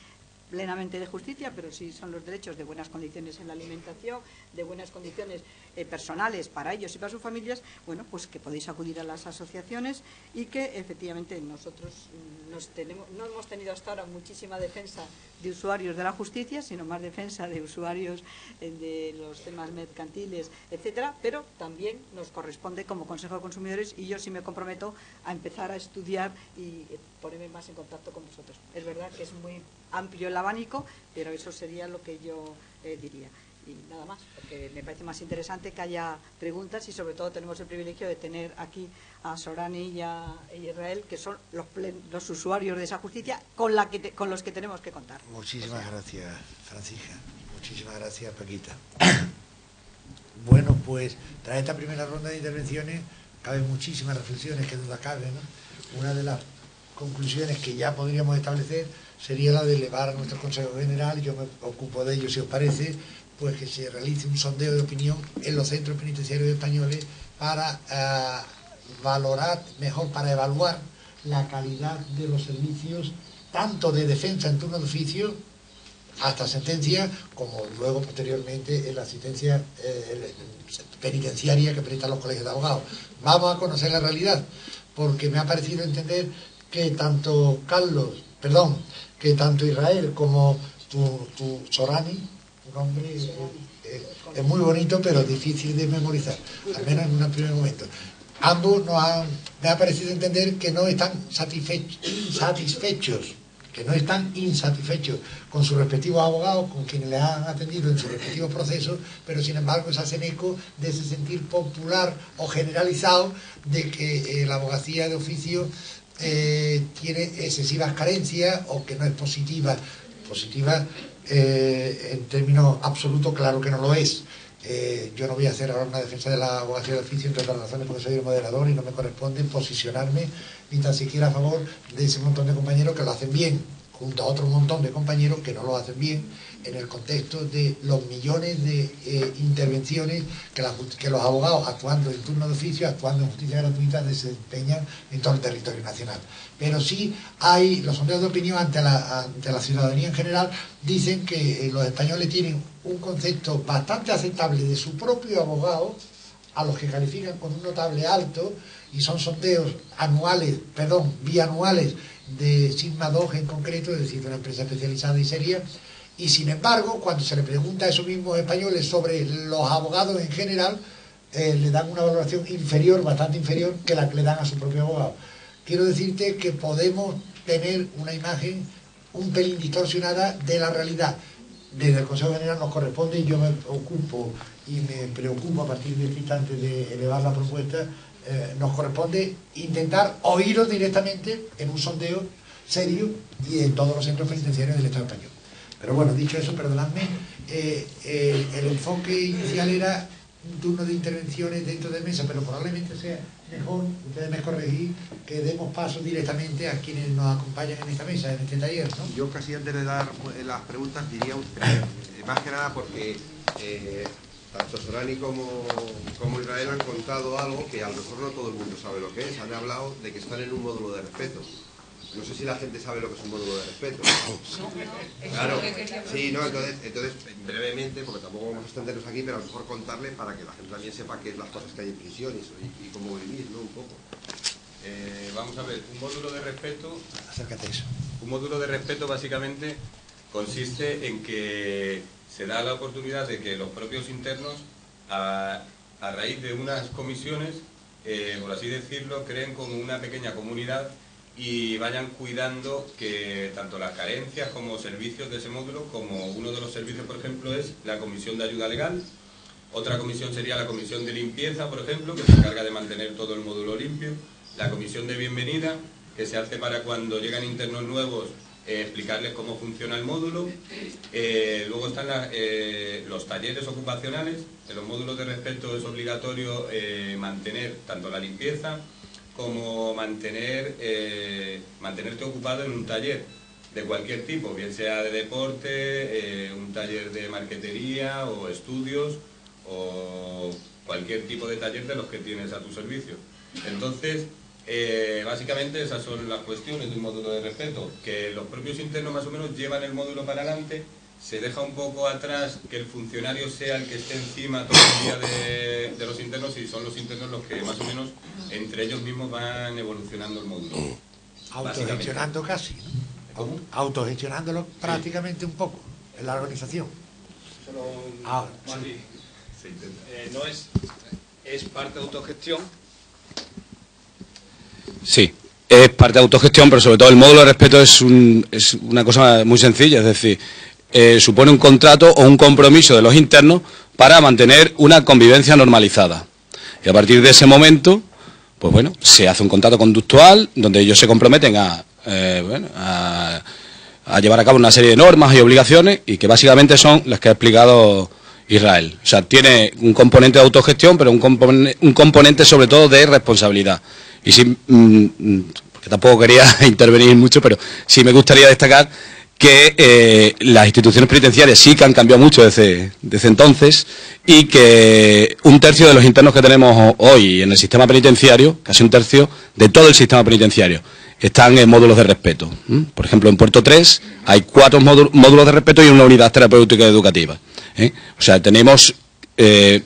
plenamente de justicia, pero sí son los derechos de buenas condiciones en la alimentación, de buenas condiciones personales para ellos y para sus familias. Bueno, pues que podéis acudir a las asociaciones, y que efectivamente nosotros no hemos tenido hasta ahora muchísima defensa de usuarios de la justicia, sino más defensa de usuarios de los temas mercantiles, etcétera, pero también nos corresponde como Consejo de Consumidores, y yo sí me comprometo a empezar a estudiar y ponerme más en contacto con vosotros. Es verdad que es muy amplio el abanico, pero eso sería lo que yo diría. Y nada más, porque me parece más interesante que haya preguntas, y sobre todo tenemos el privilegio de tener aquí a Sorani y a Israel, que son los usuarios de esa justicia con los que tenemos que contar. Muchísimas gracias, Francisca. Muchísimas gracias, Paquita. Bueno, pues tras esta primera ronda de intervenciones caben muchísimas reflexiones, que duda cabe, ¿no? Una de las conclusiones que ya podríamos establecer sería la de elevar a nuestro Consejo General, yo me ocupo de ello si os parece, pues que se realice un sondeo de opinión en los centros penitenciarios españoles para valorar, mejor para evaluar la calidad de los servicios, tanto de defensa en turno de oficio hasta sentencia, como luego posteriormente en la asistencia penitenciaria que prestan los colegios de abogados. Vamos a conocer la realidad, porque me ha parecido entender que tanto Israel como tu Sorani, un nombre es muy bonito pero difícil de memorizar, al menos en un primer momento. Ambos me ha parecido entender que no están insatisfechos con sus respectivos abogados, con quienes les han atendido en sus respectivos procesos, pero sin embargo se hacen eco de ese sentir popular o generalizado de que la abogacía de oficio tiene excesivas carencias, o que no es positiva en términos absolutos, claro que no lo es. Yo no voy a hacer ahora una defensa de la abogacía de oficio, entre otras razones porque soy el moderador y no me corresponde posicionarme ni tan siquiera a favor de ese montón de compañeros que lo hacen bien, junto a otro montón de compañeros que no lo hacen bien, en el contexto de los millones de intervenciones que los abogados, actuando en turno de oficio, actuando en justicia gratuita, desempeñan en todo el territorio nacional. Pero sí hay los sondeos de opinión ante la ciudadanía en general, dicen que los españoles tienen un concepto bastante aceptable de su propio abogado, a los que califican con un notable alto, y son sondeos bianuales de Sigma 2 en concreto, es decir, de una empresa especializada y seria. Y sin embargo, cuando se le pregunta a esos mismos españoles sobre los abogados en general, le dan una valoración inferior, bastante inferior, que la que le dan a su propio abogado. Quiero decirte que podemos tener una imagen un pelín distorsionada de la realidad. Desde el Consejo General nos corresponde, y yo me ocupo y me preocupo a partir de este instante de elevar la propuesta, nos corresponde intentar oíros directamente en un sondeo serio y en todos los centros penitenciarios del Estado español. Pero bueno, dicho eso, perdonadme, el enfoque inicial era un turno de intervenciones dentro de mesa, pero probablemente sea mejor, ustedes me corregís, que demos paso directamente a quienes nos acompañan en esta mesa, en este taller, ¿no? Yo casi antes de dar las preguntas diría, más que nada porque tanto Sorani como Israel han contado algo que a lo mejor no todo el mundo sabe lo que es. Han hablado de que están en un módulo de respeto. No sé si la gente sabe lo que es un módulo de respeto. Claro, sí, no, entonces brevemente, porque tampoco vamos a extendernos aquí, pero a lo mejor contarle para que la gente también sepa qué es las cosas que hay en prisión y cómo vivir, ¿no? Un poco. Vamos a ver, un módulo de respeto... Acércate a eso. Un módulo de respeto básicamente consiste en que se da la oportunidad de que los propios internos, a raíz de unas comisiones, por así decirlo, creen como una pequeña comunidad y vayan cuidando que tanto las carencias como servicios de ese módulo, como uno de los servicios, por ejemplo, es la comisión de ayuda legal. Otra comisión sería la comisión de limpieza, por ejemplo, que se encarga de mantener todo el módulo limpio. La comisión de bienvenida, que se hace para cuando llegan internos nuevos, explicarles cómo funciona el módulo. Luego están los talleres ocupacionales. En los módulos de respeto es obligatorio mantener tanto la limpieza como mantenerte ocupado en un taller de cualquier tipo, bien sea de deporte, un taller de marquetería o estudios, o cualquier tipo de taller de los que tienes a tu servicio. Entonces, básicamente esas son las cuestiones de un módulo de respeto, que los propios internos más o menos llevan el módulo para adelante, se deja un poco atrás que el funcionario sea el que esté encima todo el día de los internos, y son los internos los que más o menos entre ellos mismos van evolucionando el módulo. Autogestionando casi, ¿no? ¿Cómo? Autogestionándolo prácticamente un poco en la organización. Sí. Se intenta. No es parte de autogestión. Sí, es parte de autogestión, pero sobre todo el módulo de respeto es una cosa muy sencilla, es decir, supone un contrato o un compromiso de los internos para mantener una convivencia normalizada. Y a partir de ese momento, pues bueno, se hace un contrato conductual donde ellos se comprometen a llevar a cabo una serie de normas y obligaciones, y que básicamente son las que ha explicado Israel. O sea, tiene un componente de autogestión, pero un componente sobre todo de responsabilidad. Y sí, porque tampoco quería intervenir mucho, pero sí me gustaría destacar que las instituciones penitenciarias sí que han cambiado mucho desde entonces, y que un tercio de los internos que tenemos hoy en el sistema penitenciario, casi un tercio de todo el sistema penitenciario, están en módulos de respeto. Por ejemplo, en Puerto 3 hay 4 módulos de respeto y una unidad terapéutica educativa. O sea, tenemos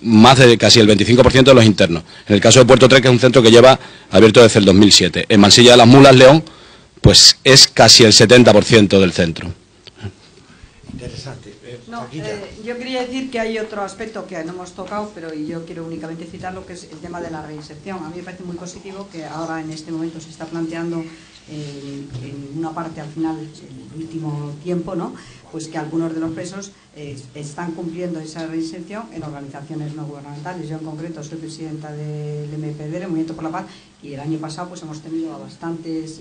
más de casi el 25% de los internos. En el caso de Puerto 3, que es un centro que lleva abierto desde el 2007. En Mansilla de las Mulas, León, pues es casi el 70% del centro. Interesante. Yo quería decir que hay otro aspecto que no hemos tocado, pero yo quiero únicamente citarlo, que es el tema de la reinserción. A mí me parece muy positivo que ahora en este momento se está planteando en una parte al final, en el último tiempo, ¿no?, pues que algunos de los presos están cumpliendo esa reinserción en organizaciones no gubernamentales. Yo en concreto soy presidenta del MPD, el Movimiento por la Paz, y el año pasado pues hemos tenido a bastantes,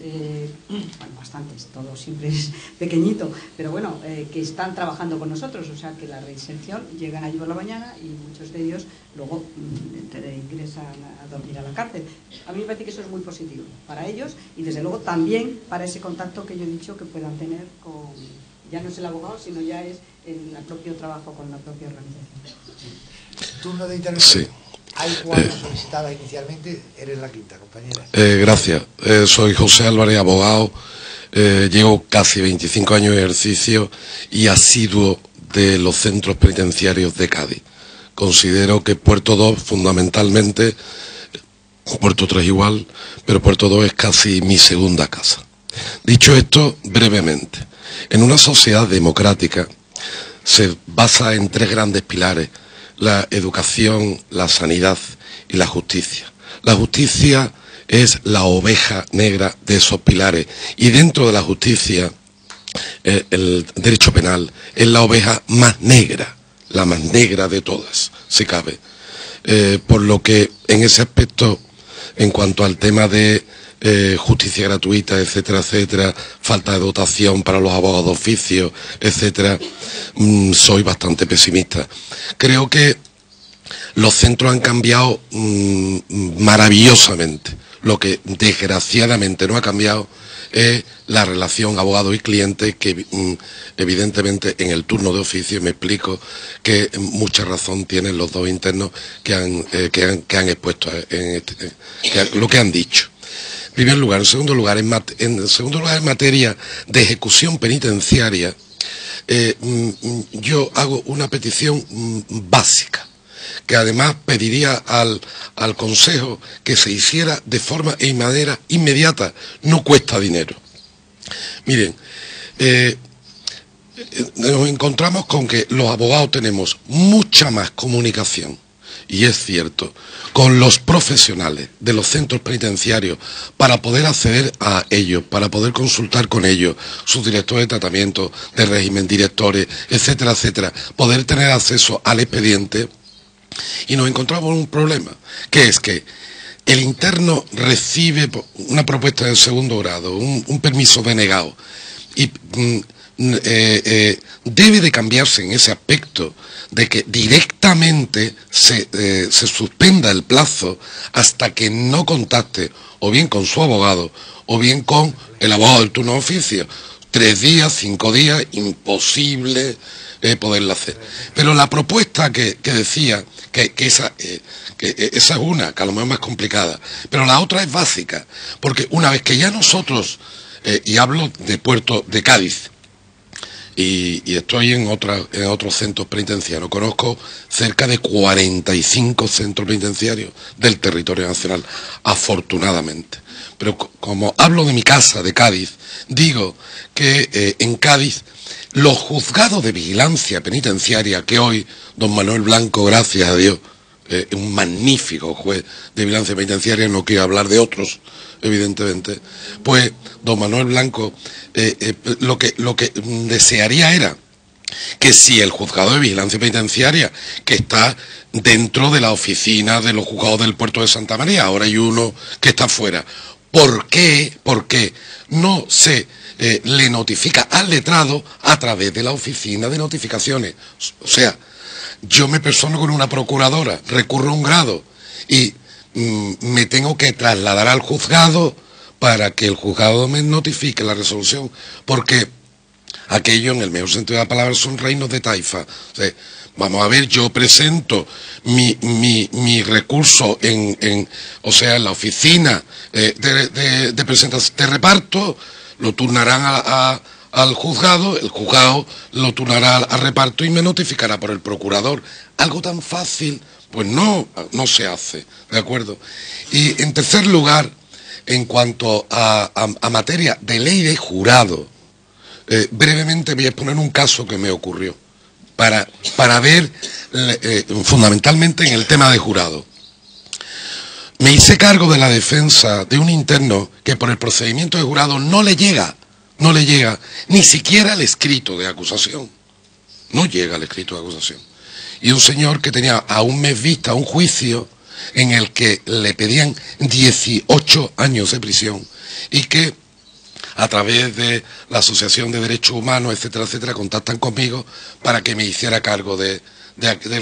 todo siempre es pequeñito, pero bueno, que están trabajando con nosotros, o sea que la reinserción, llegan allí por la mañana y muchos de ellos luego ingresan a dormir a la cárcel. A mí me parece que eso es muy positivo para ellos, y desde luego también para ese contacto que yo he dicho que puedan tener con, ya no es el abogado, sino ya es el propio trabajo con la propia organización. Turno de intervención. Sí. Hay 4 solicitadas inicialmente, eres la quinta, compañera. Gracias. Soy José Álvarez, abogado. Llevo casi 25 años de ejercicio y asiduo de los centros penitenciarios de Cádiz. Considero que Puerto 2 fundamentalmente, Puerto 3 igual, pero Puerto 2 es casi mi segunda casa. Dicho esto, brevemente, en una sociedad democrática se basa en 3 grandes pilares: la educación, la sanidad y la justicia. La justicia es la oveja negra de esos pilares, y dentro de la justicia el derecho penal es la oveja más negra, la más negra de todas, si cabe. Por lo que en ese aspecto, en cuanto al tema de justicia gratuita, etcétera, etcétera, falta de dotación para los abogados de oficio, etcétera, soy bastante pesimista. Creo que los centros han cambiado maravillosamente. Lo que desgraciadamente no ha cambiado es la relación abogado y cliente, que evidentemente en el turno de oficio, me explico, que mucha razón tienen los 2 internos que han expuesto lo que han dicho. En primer lugar. En segundo lugar, en materia de ejecución penitenciaria, yo hago una petición básica, que además pediría al Consejo que se hiciera de forma inmediata, no cuesta dinero. Miren, nos encontramos con que los abogados tenemos mucha más comunicación, y es cierto, con los profesionales de los centros penitenciarios para poder acceder a ellos, para poder consultar con ellos, sus directores de tratamiento, de régimen, directores, etcétera, etcétera, poder tener acceso al expediente. Y nos encontramos un problema, que es que el interno recibe una propuesta de segundo grado, un permiso denegado, y debe de cambiarse en ese aspecto de que directamente se suspenda el plazo hasta que no contacte o bien con su abogado o bien con el abogado del turno de oficio. 3 días, 5 días, imposible poderlo hacer. Pero la propuesta que decía, que esa es una, que a lo mejor es más complicada, pero la otra es básica, porque una vez que ya nosotros, y hablo de Puerto de Cádiz, y estoy en otros centros penitenciarios. Conozco cerca de 45 centros penitenciarios del territorio nacional, afortunadamente. Pero como hablo de mi casa, de Cádiz, digo que en Cádiz los juzgados de vigilancia penitenciaria, que hoy don Manuel Blanco, gracias a Dios, un magnífico juez de vigilancia penitenciaria, no quiero hablar de otros, evidentemente, pues don Manuel Blanco lo que desearía era que si el juzgado de vigilancia penitenciaria, que está dentro de la oficina de los juzgados del puerto de Santa María, ahora hay uno que está fuera, ¿por qué no se le notifica al letrado a través de la oficina de notificaciones? O sea, yo me persono con una procuradora, recurro a un grado y me tengo que trasladar al juzgado para que el juzgado me notifique la resolución, porque aquello, en el mejor sentido de la palabra, son reinos de taifa. O sea, vamos a ver, yo presento mi recurso en la oficina de presentación de reparto, lo turnarán al juzgado, el juzgado lo turnará al reparto y me notificará por el procurador. Algo tan fácil, pues no se hace, ¿de acuerdo? Y en tercer lugar, en cuanto a materia de ley de jurado, brevemente voy a exponer un caso que me ocurrió para ver fundamentalmente en el tema de jurado. Me hice cargo de la defensa de un interno que por el procedimiento de jurado no le llega ni siquiera el escrito de acusación. No llega el escrito de acusación. Y un señor que tenía a un mes vista un juicio en el que le pedían 18 años de prisión y que a través de la Asociación de Derechos Humanos, etcétera, etcétera, contactan conmigo para que me hiciera cargo del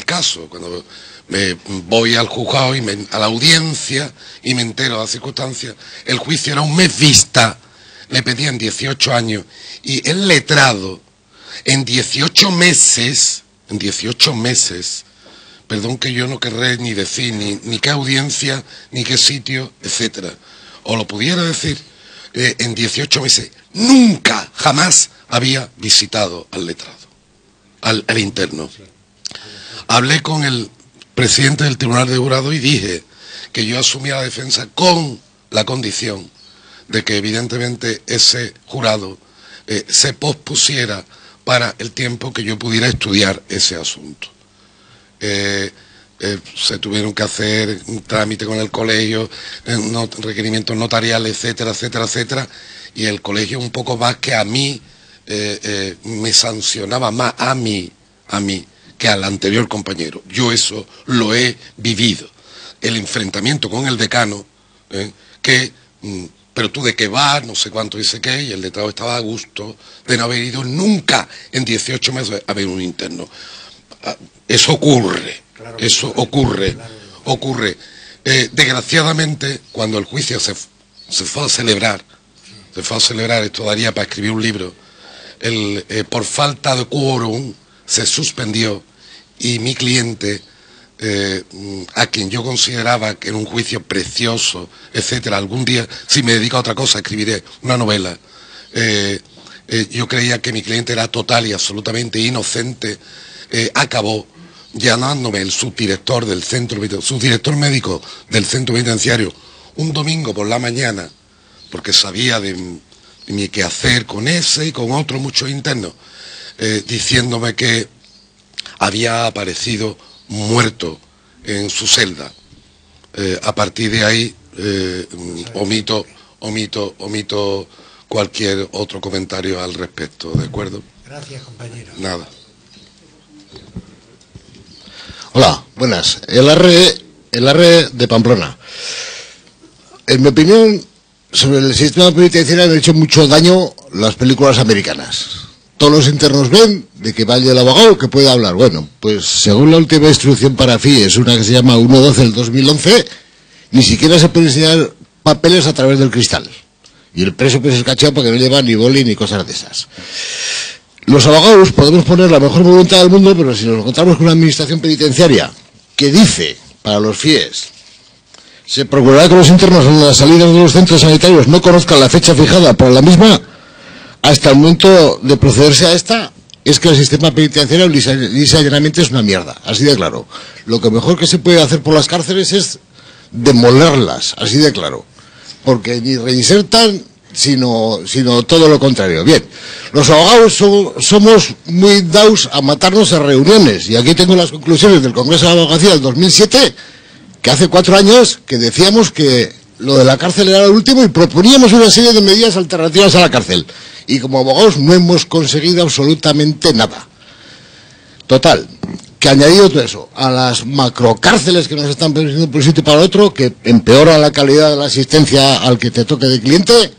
caso. Cuando me voy al juzgado a la audiencia y me entero de las circunstancias, el juicio era un mes vista, le pedían 18 años y el letrado en 18 meses, perdón que yo no querré ni decir ni qué audiencia, ni qué sitio, etcétera, o lo pudiera decir, en 18 meses, nunca, jamás había visitado al letrado, al interno. Hablé con el presidente del Tribunal de Jurado y dije que yo asumía la defensa con la condición de que evidentemente ese jurado se pospusiera para el tiempo que yo pudiera estudiar ese asunto. Se tuvieron que hacer un trámite con el colegio, requerimientos notariales, etcétera, etcétera, etcétera, y el colegio un poco más que a mí, me sancionaba más a mí que al anterior compañero. Yo eso lo he vivido. El enfrentamiento con el decano, pero tú de qué vas, no sé cuánto dice qué, y el letrado estaba a gusto de no haber ido nunca en 18 meses a ver un interno. Eso ocurre, claro, eso ocurre. Desgraciadamente, cuando el juicio se fue a celebrar, esto daría para escribir un libro, por falta de quórum se suspendió y mi cliente, a quien yo consideraba que era un juicio precioso, etcétera, algún día, si me dedico a otra cosa, escribiré una novela, yo creía que mi cliente era total y absolutamente inocente, acabó llamándome el subdirector médico del centro penitenciario un domingo por la mañana, porque sabía de mi quehacer con ese y con otros muchos internos, diciéndome que había aparecido muerto en su celda. A partir de ahí omito cualquier otro comentario al respecto, ¿de acuerdo? Gracias, compañero. Nada. Hola, buenas. El ARRE de Pamplona. En mi opinión, sobre el sistema penitenciario han hecho mucho daño las películas americanas. Todos los internos ven de que vaya el abogado que pueda hablar. Bueno, pues según la última instrucción para FIES, una que se llama 1.12 del 2011, ni siquiera se pueden enseñar papeles a través del cristal. Y el preso pues es cachado porque no lleva ni boli ni cosas de esas. Los abogados podemos poner la mejor voluntad del mundo, pero si nos encontramos con una administración penitenciaria que dice, para los FIES, se procurará que los internos en las salidas de los centros sanitarios no conozcan la fecha fijada para la misma, hasta el momento de procederse a esta, es que el sistema penitenciario lisa y llanamente es una mierda, así de claro. Lo que mejor que se puede hacer por las cárceles es demolerlas, así de claro. Porque ni reinsertan, sino todo lo contrario. Bien, los abogados somos muy dados a matarnos a reuniones, y aquí tengo las conclusiones del Congreso de la Abogacía del 2007, que hace 4 años que decíamos que lo de la cárcel era lo último y proponíamos una serie de medidas alternativas a la cárcel. Y como abogados no hemos conseguido absolutamente nada. Total, que añadido todo eso a las macrocárceles que nos están permitiendo por un sitio y para otro, que empeoran la calidad de la asistencia al que te toque de cliente,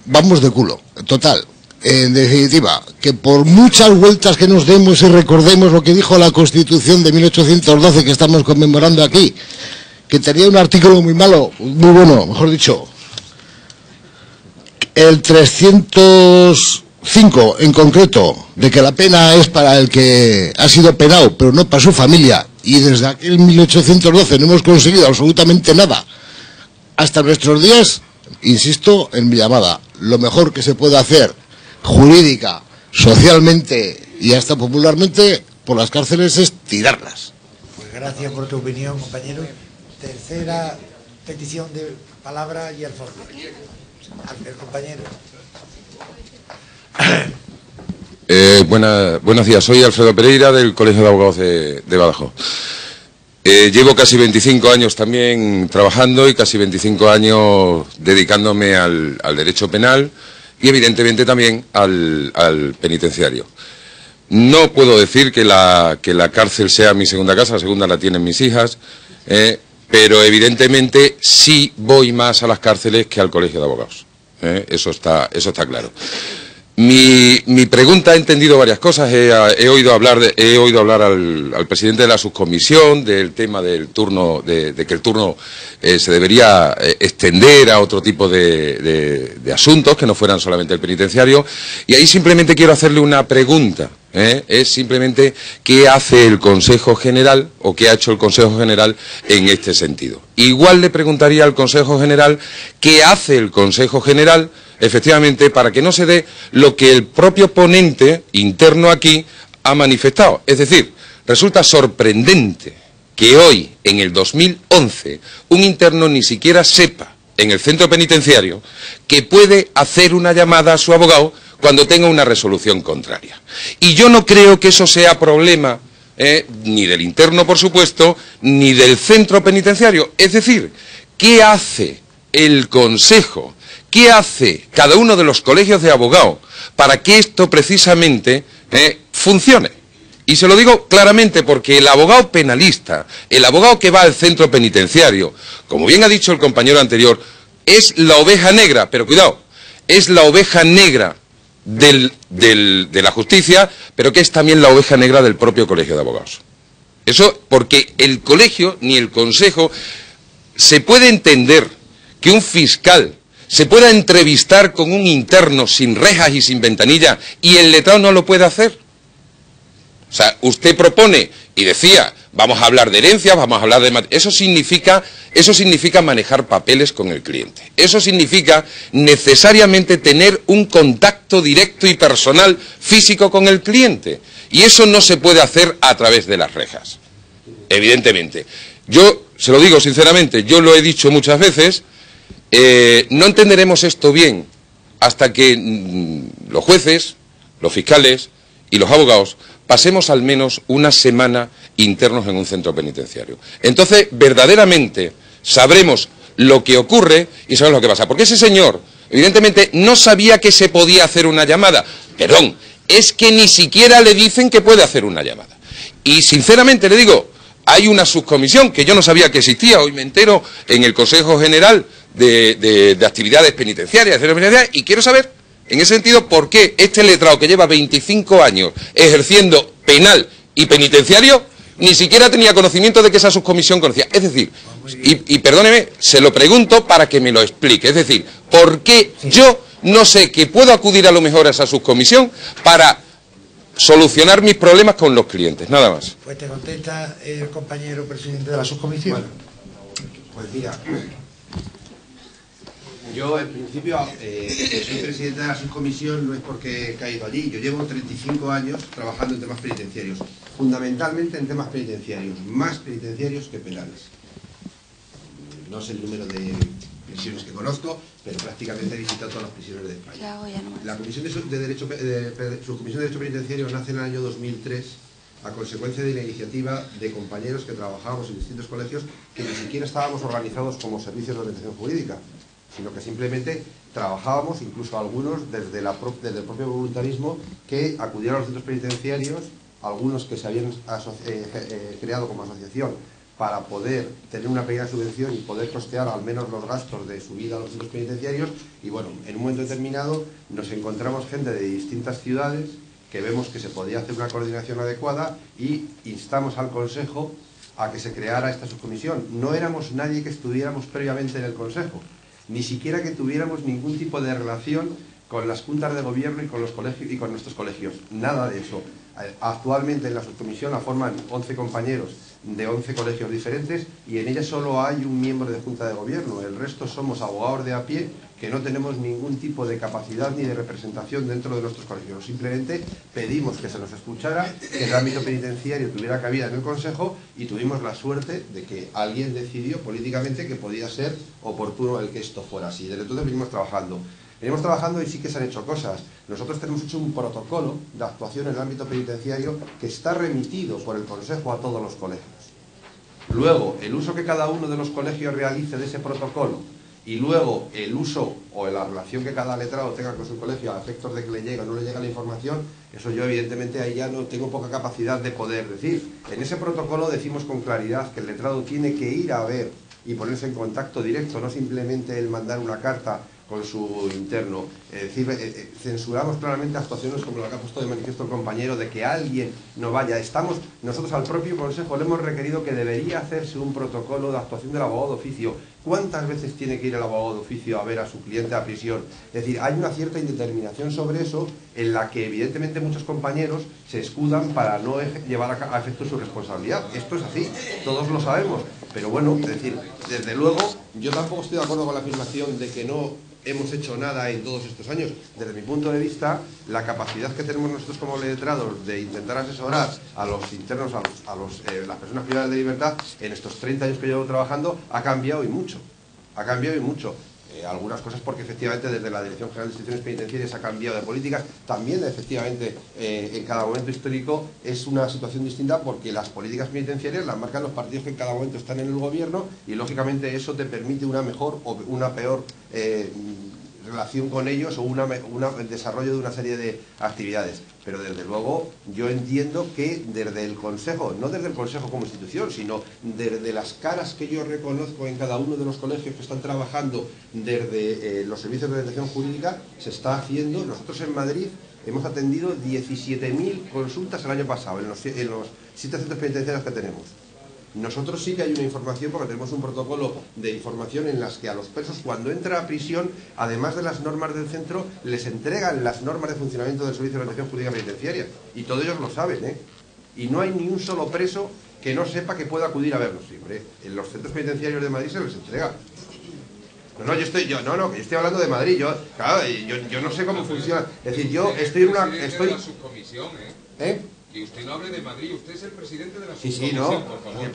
vamos de culo. Total, en definitiva, que por muchas vueltas que nos demos y recordemos lo que dijo la Constitución de 1812 que estamos conmemorando aquí, que tenía un artículo muy malo, muy bueno, mejor dicho, el 305 en concreto, de que la pena es para el que ha sido penado, pero no para su familia, y desde aquel 1812 no hemos conseguido absolutamente nada, hasta nuestros días, insisto en mi llamada, lo mejor que se puede hacer jurídica, socialmente y hasta popularmente por las cárceles es tirarlas. Pues gracias por tu opinión, compañero. Tercera petición de palabra y Alfonso. El compañero. Buenos días, soy Alfredo Pereira del Colegio de Abogados de Badajoz. Llevo casi 25 años también trabajando y casi 25 años dedicándome al derecho penal y evidentemente también al penitenciario. No puedo decir que la cárcel sea mi segunda casa, la segunda la tienen mis hijas, pero evidentemente sí voy más a las cárceles que al Colegio de Abogados. Eso está claro. Mi pregunta, he entendido varias cosas, he oído hablar al presidente de la subcomisión del tema del turno, de que el turno se debería extender a otro tipo de asuntos que no fueran solamente el penitenciario, y ahí simplemente quiero hacerle una pregunta, es simplemente qué hace el Consejo General o qué ha hecho el Consejo General en este sentido. Igual le preguntaría al Consejo General qué hace el Consejo General efectivamente para que no se dé lo que el propio ponente interno aquí ha manifestado. Es decir, resulta sorprendente que hoy, en el 2011, un interno ni siquiera sepa en el centro penitenciario que puede hacer una llamada a su abogado cuando tenga una resolución contraria. Y yo no creo que eso sea problema ni del interno, por supuesto, ni del centro penitenciario. Es decir, ¿qué hace el Consejo? ¿Qué hace cada uno de los colegios de abogados para que esto precisamente funcione? Y se lo digo claramente porque el abogado penalista, el abogado que va al centro penitenciario, como bien ha dicho el compañero anterior, es la oveja negra, pero cuidado, es la oveja negra de la justicia, pero que es también la oveja negra del propio colegio de abogados. Eso porque el colegio ni el consejo se puede entender que un fiscal se pueda entrevistar con un interno sin rejas y sin ventanilla y el letrado no lo puede hacer. O sea, usted propone y decía, vamos a hablar de herencias, vamos a hablar de... Eso significa manejar papeles con el cliente. Eso significa necesariamente tener un contacto directo y personal físico con el cliente. Y eso no se puede hacer a través de las rejas. Evidentemente. Yo, se lo digo sinceramente, yo lo he dicho muchas veces, no entenderemos esto bien hasta que los jueces, los fiscales y los abogados pasemos al menos una semana internos en un centro penitenciario. Entonces, verdaderamente sabremos lo que ocurre y sabremos lo que pasa. Porque ese señor, evidentemente, no sabía que se podía hacer una llamada. Perdón, es que ni siquiera le dicen que puede hacer una llamada. Y sinceramente le digo, hay una subcomisión que yo no sabía que existía, hoy me entero en el Consejo General de Actividades Penitenciarias, y quiero saber, en ese sentido, por qué este letrado que lleva 25 años ejerciendo penal y penitenciario ni siquiera tenía conocimiento de que esa subcomisión conocía. Es decir, y perdóneme, se lo pregunto para que me lo explique, es decir, ¿por qué yo no sé que puedo acudir a lo mejor a esa subcomisión para solucionar mis problemas con los clientes? Nada más. Pues te contesta el compañero presidente de la subcomisión. Bueno, pues mira, yo en principio soy presidente de la subcomisión no es porque he caído allí. Yo llevo 35 años trabajando en temas penitenciarios, fundamentalmente en temas penitenciarios, más penitenciarios que penales. No sé el número de prisiones que conozco, pero prácticamente he visitado todas las prisiones de España. La Comisión de Derecho Penitenciario nace en el año 2003 a consecuencia de la iniciativa de compañeros que trabajábamos en distintos colegios que ni siquiera estábamos organizados como servicios de orientación jurídica, sino que simplemente trabajábamos, incluso algunos desde el propio voluntarismo, que acudieron a los centros penitenciarios, algunos que se habían creado como asociación para poder tener una pequeña subvención y poder costear al menos los gastos de su vida a los centros penitenciarios. Y bueno, en un momento determinado nos encontramos gente de distintas ciudades que vemos que se podía hacer una coordinación adecuada y instamos al Consejo a que se creara esta subcomisión. No éramos nadie que estuviéramos previamente en el Consejo, ni siquiera que tuviéramos ningún tipo de relación con las juntas de gobierno y con los colegios y con nuestros colegios. Nada de eso. Actualmente en la subcomisión la forman 11 compañeros de 11 colegios diferentes y en ella solo hay un miembro de junta de gobierno. El resto somos abogados de a pie que no tenemos ningún tipo de capacidad ni de representación dentro de nuestros colegios. Simplemente pedimos que se nos escuchara, que el ámbito penitenciario tuviera cabida en el Consejo y tuvimos la suerte de que alguien decidió políticamente que podía ser oportuno el que esto fuera así. Desde entonces venimos trabajando. Y sí que se han hecho cosas. Nosotros tenemos hecho un protocolo de actuación en el ámbito penitenciario que está remitido por el Consejo a todos los colegios. Luego, el uso que cada uno de los colegios realice de ese protocolo y luego el uso o la relación que cada letrado tenga con su colegio a efectos de que le llegue o no le llega la información, eso yo evidentemente ahí ya no tengo poca capacidad de poder decir. En ese protocolo decimos con claridad que el letrado tiene que ir a ver y ponerse en contacto directo, no simplemente el mandar una carta con su interno. Es decir, censuramos claramente actuaciones como la que ha puesto de manifiesto el compañero de que alguien no vaya. Nosotros al propio Consejo le hemos requerido que debería hacerse un protocolo de actuación del abogado de oficio. ¿Cuántas veces tiene que ir el abogado de oficio a ver a su cliente a prisión? Es decir, hay una cierta indeterminación sobre eso en la que evidentemente muchos compañeros se escudan para no llevar a efecto su responsabilidad. Esto es así, todos lo sabemos. Pero bueno, es decir, desde luego, yo tampoco estoy de acuerdo con la afirmación de que no hemos hecho nada en todos estos años. Desde mi punto de vista, la capacidad que tenemos nosotros como letrados de intentar asesorar a los internos, las personas privadas de libertad, en estos 30 años que llevo trabajando, ha cambiado y mucho. Ha cambiado y mucho. Algunas cosas porque efectivamente desde la Dirección General de Instituciones Penitenciarias ha cambiado de políticas. También efectivamente en cada momento histórico es una situación distinta porque las políticas penitenciarias las marcan los partidos que en cada momento están en el gobierno y lógicamente eso te permite una mejor o una peor relación con ellos o el desarrollo de una serie de actividades. Pero desde luego yo entiendo que desde el Consejo, no desde el Consejo como institución, sino desde las caras que yo reconozco en cada uno de los colegios que están trabajando desde los servicios de orientación jurídica, se está haciendo. Nosotros en Madrid hemos atendido 17.000 consultas el año pasado en los 7 centros penitenciarios que tenemos. Nosotros sí que hay una información porque tenemos un protocolo de información en las que a los presos cuando entra a prisión, además de las normas del centro, les entregan las normas de funcionamiento del Servicio de Orientación Jurídica Penitenciaria. Y todos ellos lo saben, ¿eh? Y no hay ni un solo preso que no sepa que pueda acudir a verlos. Sí, hombre, en los centros penitenciarios de Madrid se les entrega. Yo estoy hablando de Madrid. Yo no sé cómo funciona. Es decir, yo estoy en una... La subcomisión, ¿Eh? Y usted no hable de Madrid, usted es el presidente de la Sí, subcomisión, ¿no? por favor.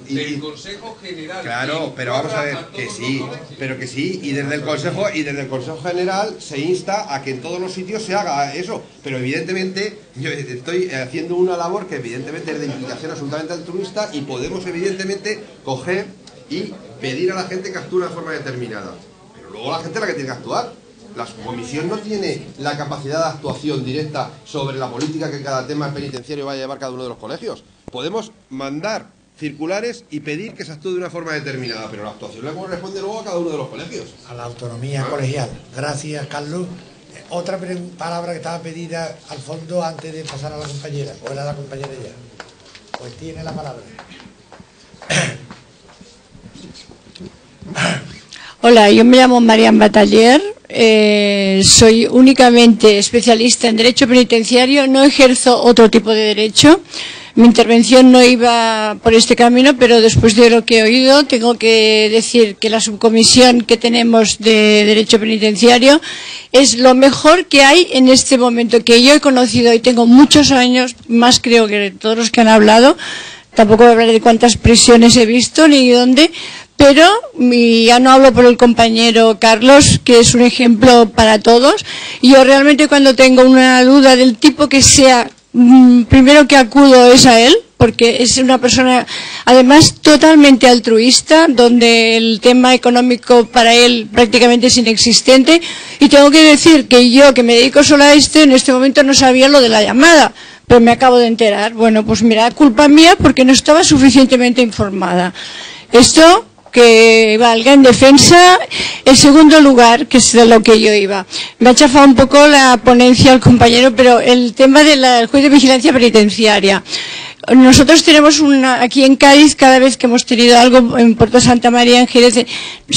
Del Consejo General. Claro, pero vamos a ver, que sí, pero que sí, y desde el Consejo General se insta a que en todos los sitios se haga eso, pero evidentemente yo estoy haciendo una labor que evidentemente es de implicación absolutamente altruista y podemos evidentemente coger y pedir a la gente que actúe de una forma determinada, pero luego la gente es la que tiene que actuar. La subcomisión no tiene la capacidad de actuación directa sobre la política que cada tema penitenciario va a llevar cada uno de los colegios. Podemos mandar circulares y pedir que se actúe de una forma determinada, pero la actuación le corresponde luego a cada uno de los colegios. A la autonomía colegial. Gracias, Carlos. Otra palabra que estaba pedida al fondo antes de pasar a la compañera. ¿O era la compañera ya? Pues tiene la palabra. Hola, yo me llamo Marian Bataller, soy únicamente especialista en derecho penitenciario, no ejerzo otro tipo de derecho. Mi intervención no iba por este camino, pero después de lo que he oído tengo que decir que la subcomisión que tenemos de derecho penitenciario es lo mejor que hay en este momento, que yo he conocido y tengo muchos años, más creo que todos los que han hablado. Tampoco voy a hablar de cuántas prisiones he visto ni dónde, pero ya no hablo por el compañero Carlos, que es un ejemplo para todos. Yo realmente cuando tengo una duda del tipo que sea, primero que acudo es a él, porque es una persona además totalmente altruista, donde el tema económico para él prácticamente es inexistente. Y tengo que decir que yo, que me dedico solo a en este momento no sabía lo de la llamada, pero me acabo de enterar. Bueno, pues mira, culpa mía porque no estaba suficientemente informada. Esto que valga en defensa. En segundo lugar, que es de lo que yo iba, me ha chafado un poco la ponencia al compañero, pero el tema del juez de vigilancia penitenciaria. Nosotros tenemos aquí en Cádiz, cada vez que hemos tenido algo en Puerto Santa María, en Jerez,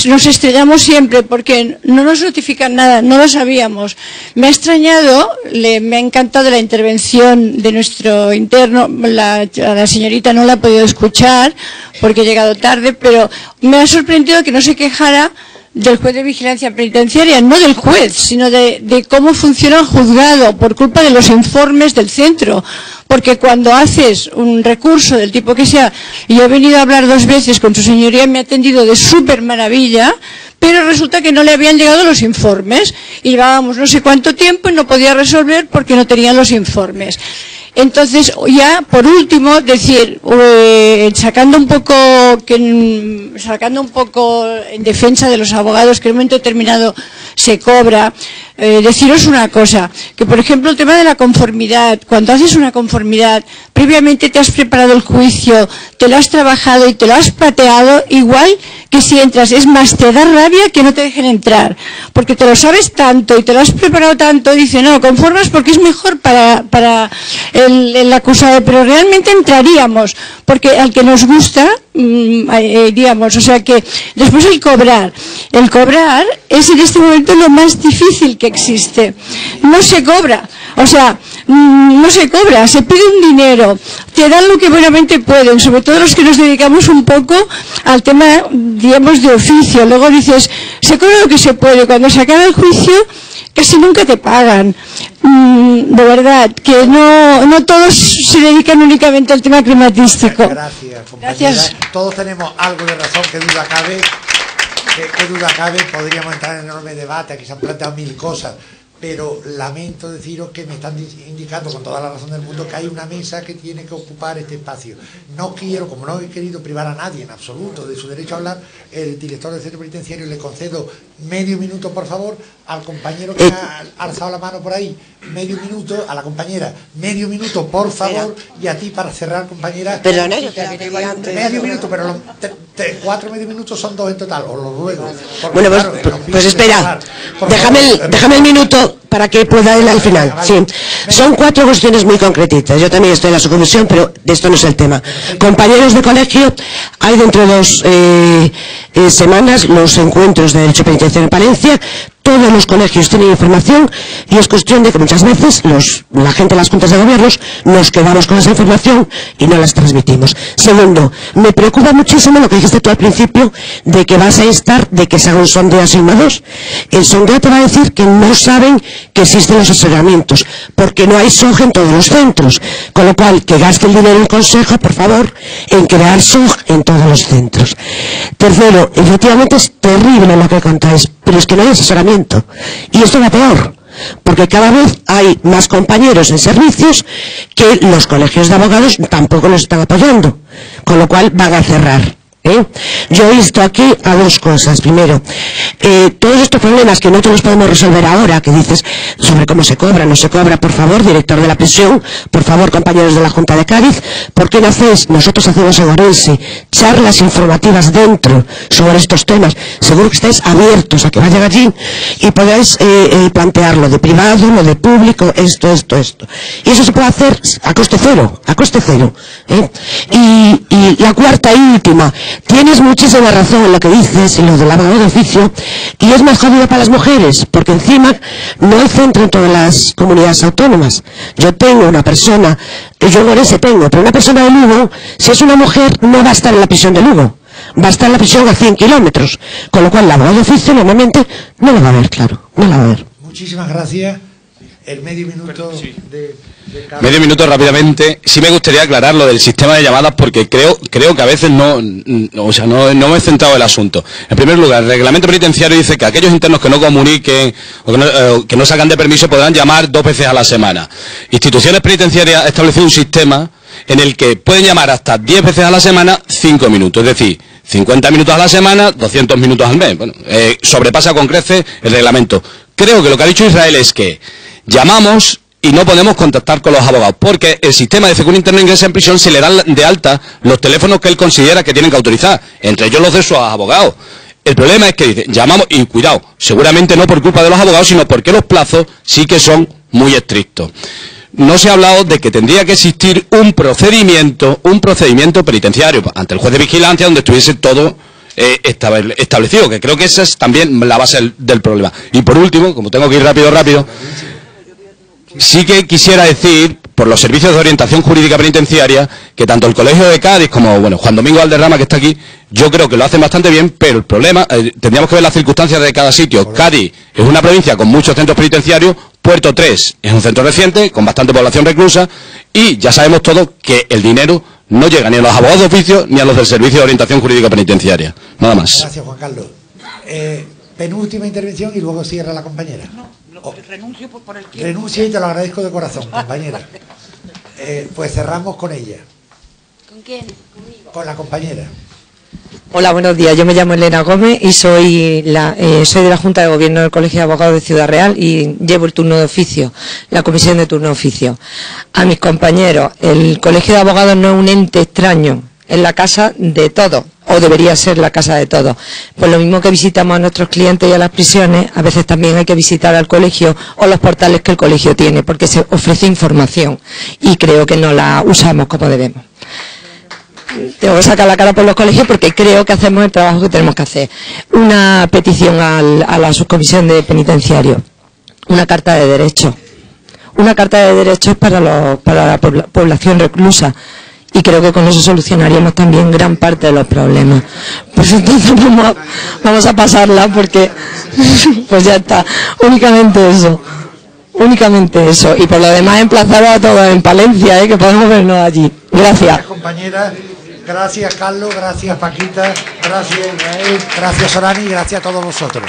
nos estrellamos siempre porque no nos notifican nada, no lo sabíamos. Me ha extrañado, me ha encantado la intervención de nuestro interno, a la señorita no la he podido escuchar porque he llegado tarde, pero me ha sorprendido que no se quejara del juez de vigilancia penitenciaria, no del juez, sino de cómo funciona el juzgado por culpa de los informes del centro. Porque cuando haces un recurso del tipo que sea, y yo he venido a hablar 2 veces con su señoría, me ha atendido de súper maravilla, pero resulta que no le habían llegado los informes. Y llevábamos no sé cuánto tiempo y no podía resolver porque no tenían los informes. Entonces, ya por último, decir, sacando un poco en defensa de los abogados que en un momento determinado se cobra, deciros una cosa, que por ejemplo el tema de la conformidad, cuando haces una conformidad, previamente te has preparado el juicio, te lo has trabajado y te lo has pateado, igual que si entras. Es más, te da rabia que no te dejen entrar, porque te lo sabes tanto y te lo has preparado tanto, dice, no, conformas porque es mejor para el acusado, pero realmente entraríamos, porque al que nos gusta, iríamos. O sea que después el cobrar es en este momento lo más difícil que existe. No se cobra, o sea, no se cobra, se pide un dinero, te dan lo que buenamente pueden, sobre todo los que nos dedicamos un poco al tema, digamos, de oficio. Luego dices, se cobra lo que se puede, cuando se acaba el juicio casi nunca te pagan. De verdad, que no todos se dedican únicamente al tema climatístico. Gracias, compañera. Gracias. Todos tenemos algo de razón, que duda cabe, podríamos entrar en enorme debate, aquí se han planteado 1000 cosas, pero lamento deciros que me están indicando con toda la razón del mundo que hay una mesa que tiene que ocupar este espacio. No quiero, como no he querido privar a nadie en absoluto de su derecho a hablar, el director del centro penitenciario, le concedo medio minuto, por favor, al compañero que ha alzado la mano por ahí, medio minuto, a la compañera, medio minuto, por favor, y a ti para cerrar, compañera. Perdona, yo creo que antes. Medio minuto, pero 4 medio minutos son 2 en total, os lo ruego. Bueno, pues espera, déjame el minuto para que pueda ir al final. Sí. Son 4 cuestiones muy concretitas. Yo también estoy en la subcomisión, pero esto no es el tema. Compañeros de colegio, hay dentro de 2 semanas los encuentros de derecho penitenciario en Palencia. todos los colegios tienen información y es cuestión de que muchas veces la gente de las juntas de gobiernos nos quedamos con esa información y no las transmitimos. Segundo, me preocupa muchísimo lo que dijiste tú al principio de que vas a instar de que se haga un sondeo a Sigma 2. El sondeo te va a decir que no saben que existen los asesoramientos, porque no hay SOG en todos los centros, con lo cual que gaste el dinero el Consejo, por favor, en crear SOG en todos los centros. Tercero, efectivamente es terrible lo que contáis, pero es que no hay asesoramiento. Y esto va peor, porque cada vez hay más compañeros en servicios que los colegios de abogados tampoco los están apoyando, con lo cual van a cerrar. Yo he visto aquí a dos cosas. Primero, todos estos problemas que no te los podemos resolver ahora, que dices sobre cómo se cobra, no se cobra, por favor, director de la prisión, por favor, compañeros de la Junta de Cádiz, ¿por qué no hacéis? Nosotros hacemos en Orense charlas informativas dentro sobre estos temas. Seguro que estáis abiertos a que vayan allí y podáis plantear lo de privado, lo de público, esto. Y eso se puede hacer a coste cero, Y la cuarta y última, tienes muchísima razón en lo que dices, en lo del abogado de oficio, y es más jodido para las mujeres, porque encima no hay centro en todas las comunidades autónomas. Yo tengo una persona, yo en Orense tengo, pero una persona de Lugo, si es una mujer, no va a estar en la prisión de Lugo, va a estar en la prisión a 100 kilómetros, con lo cual el abogado de oficio normalmente no lo va a ver, claro, no lo va a ver. Muchísimas gracias. El medio minuto Medio minuto rápidamente. Sí me gustaría aclarar lo del sistema de llamadas porque creo que a veces no me he centrado en el asunto. En primer lugar, el reglamento penitenciario dice que aquellos internos que no comuniquen o que no sacan de permiso podrán llamar 2 veces a la semana. Instituciones penitenciarias han establecido un sistema en el que pueden llamar hasta 10 veces a la semana 5 minutos, es decir, 50 minutos a la semana, 200 minutos al mes. Bueno, sobrepasa con creces el reglamento. Creo que lo que ha dicho Israel es que llamamos y no podemos contactar con los abogados, porque el sistema de que un interno ingresa en prisión se le dan de alta los teléfonos que él considera que tienen que autorizar, entre ellos los de sus abogados. El problema es que dice, llamamos, y cuidado, seguramente no por culpa de los abogados, sino porque los plazos sí que son muy estrictos. No se ha hablado de que tendría que existir un procedimiento penitenciario ante el juez de vigilancia donde estuviese todo establecido, que creo que esa es también la base del problema. Y por último, como tengo que ir rápido, sí que quisiera decir, por los servicios de orientación jurídica penitenciaria, que tanto el Colegio de Cádiz como Juan Domingo Valderrama, que está aquí, yo creo que lo hacen bastante bien, pero el problema, tendríamos que ver las circunstancias de cada sitio. Cádiz es una provincia con muchos centros penitenciarios, Puerto 3 es un centro reciente, con bastante población reclusa, y ya sabemos todos que el dinero no llega ni a los abogados de oficio ni a los del Servicio de Orientación Jurídica Penitenciaria. Nada más. Gracias, Juan Carlos. Penúltima intervención y luego cierra la compañera. Renuncio por el tiempo. Renuncia y te lo agradezco de corazón, compañera. Pues cerramos con ella. ¿Con quién? Conmigo. Con la compañera. Hola, buenos días. Yo me llamo Elena Gómez y soy de la Junta de Gobierno del Colegio de Abogados de Ciudad Real y llevo el turno de oficio, la comisión de turno de oficio. A mis compañeros, el Colegio de Abogados no es un ente extraño, es la casa de todos, o debería ser la casa de todos. Pues lo mismo que visitamos a nuestros clientes y a las prisiones, a veces también hay que visitar al colegio o los portales que el colegio tiene, porque se ofrece información y creo que no la usamos como debemos. Tengo que sacar la cara por los colegios porque creo que hacemos el trabajo que tenemos que hacer. Una petición a la subcomisión de penitenciario, una carta de derechos. Una carta de derechos para la población reclusa. Y creo que con eso solucionaríamos también gran parte de los problemas. Pues entonces vamos a pasarla porque pues ya está. Únicamente eso. Y por lo demás emplazaros a todos en Palencia, que podemos vernos allí. Gracias. Gracias, compañera. Gracias, Carlos. Gracias, Paquita. Gracias, Israel. Gracias, Sorani. Y gracias a todos vosotros.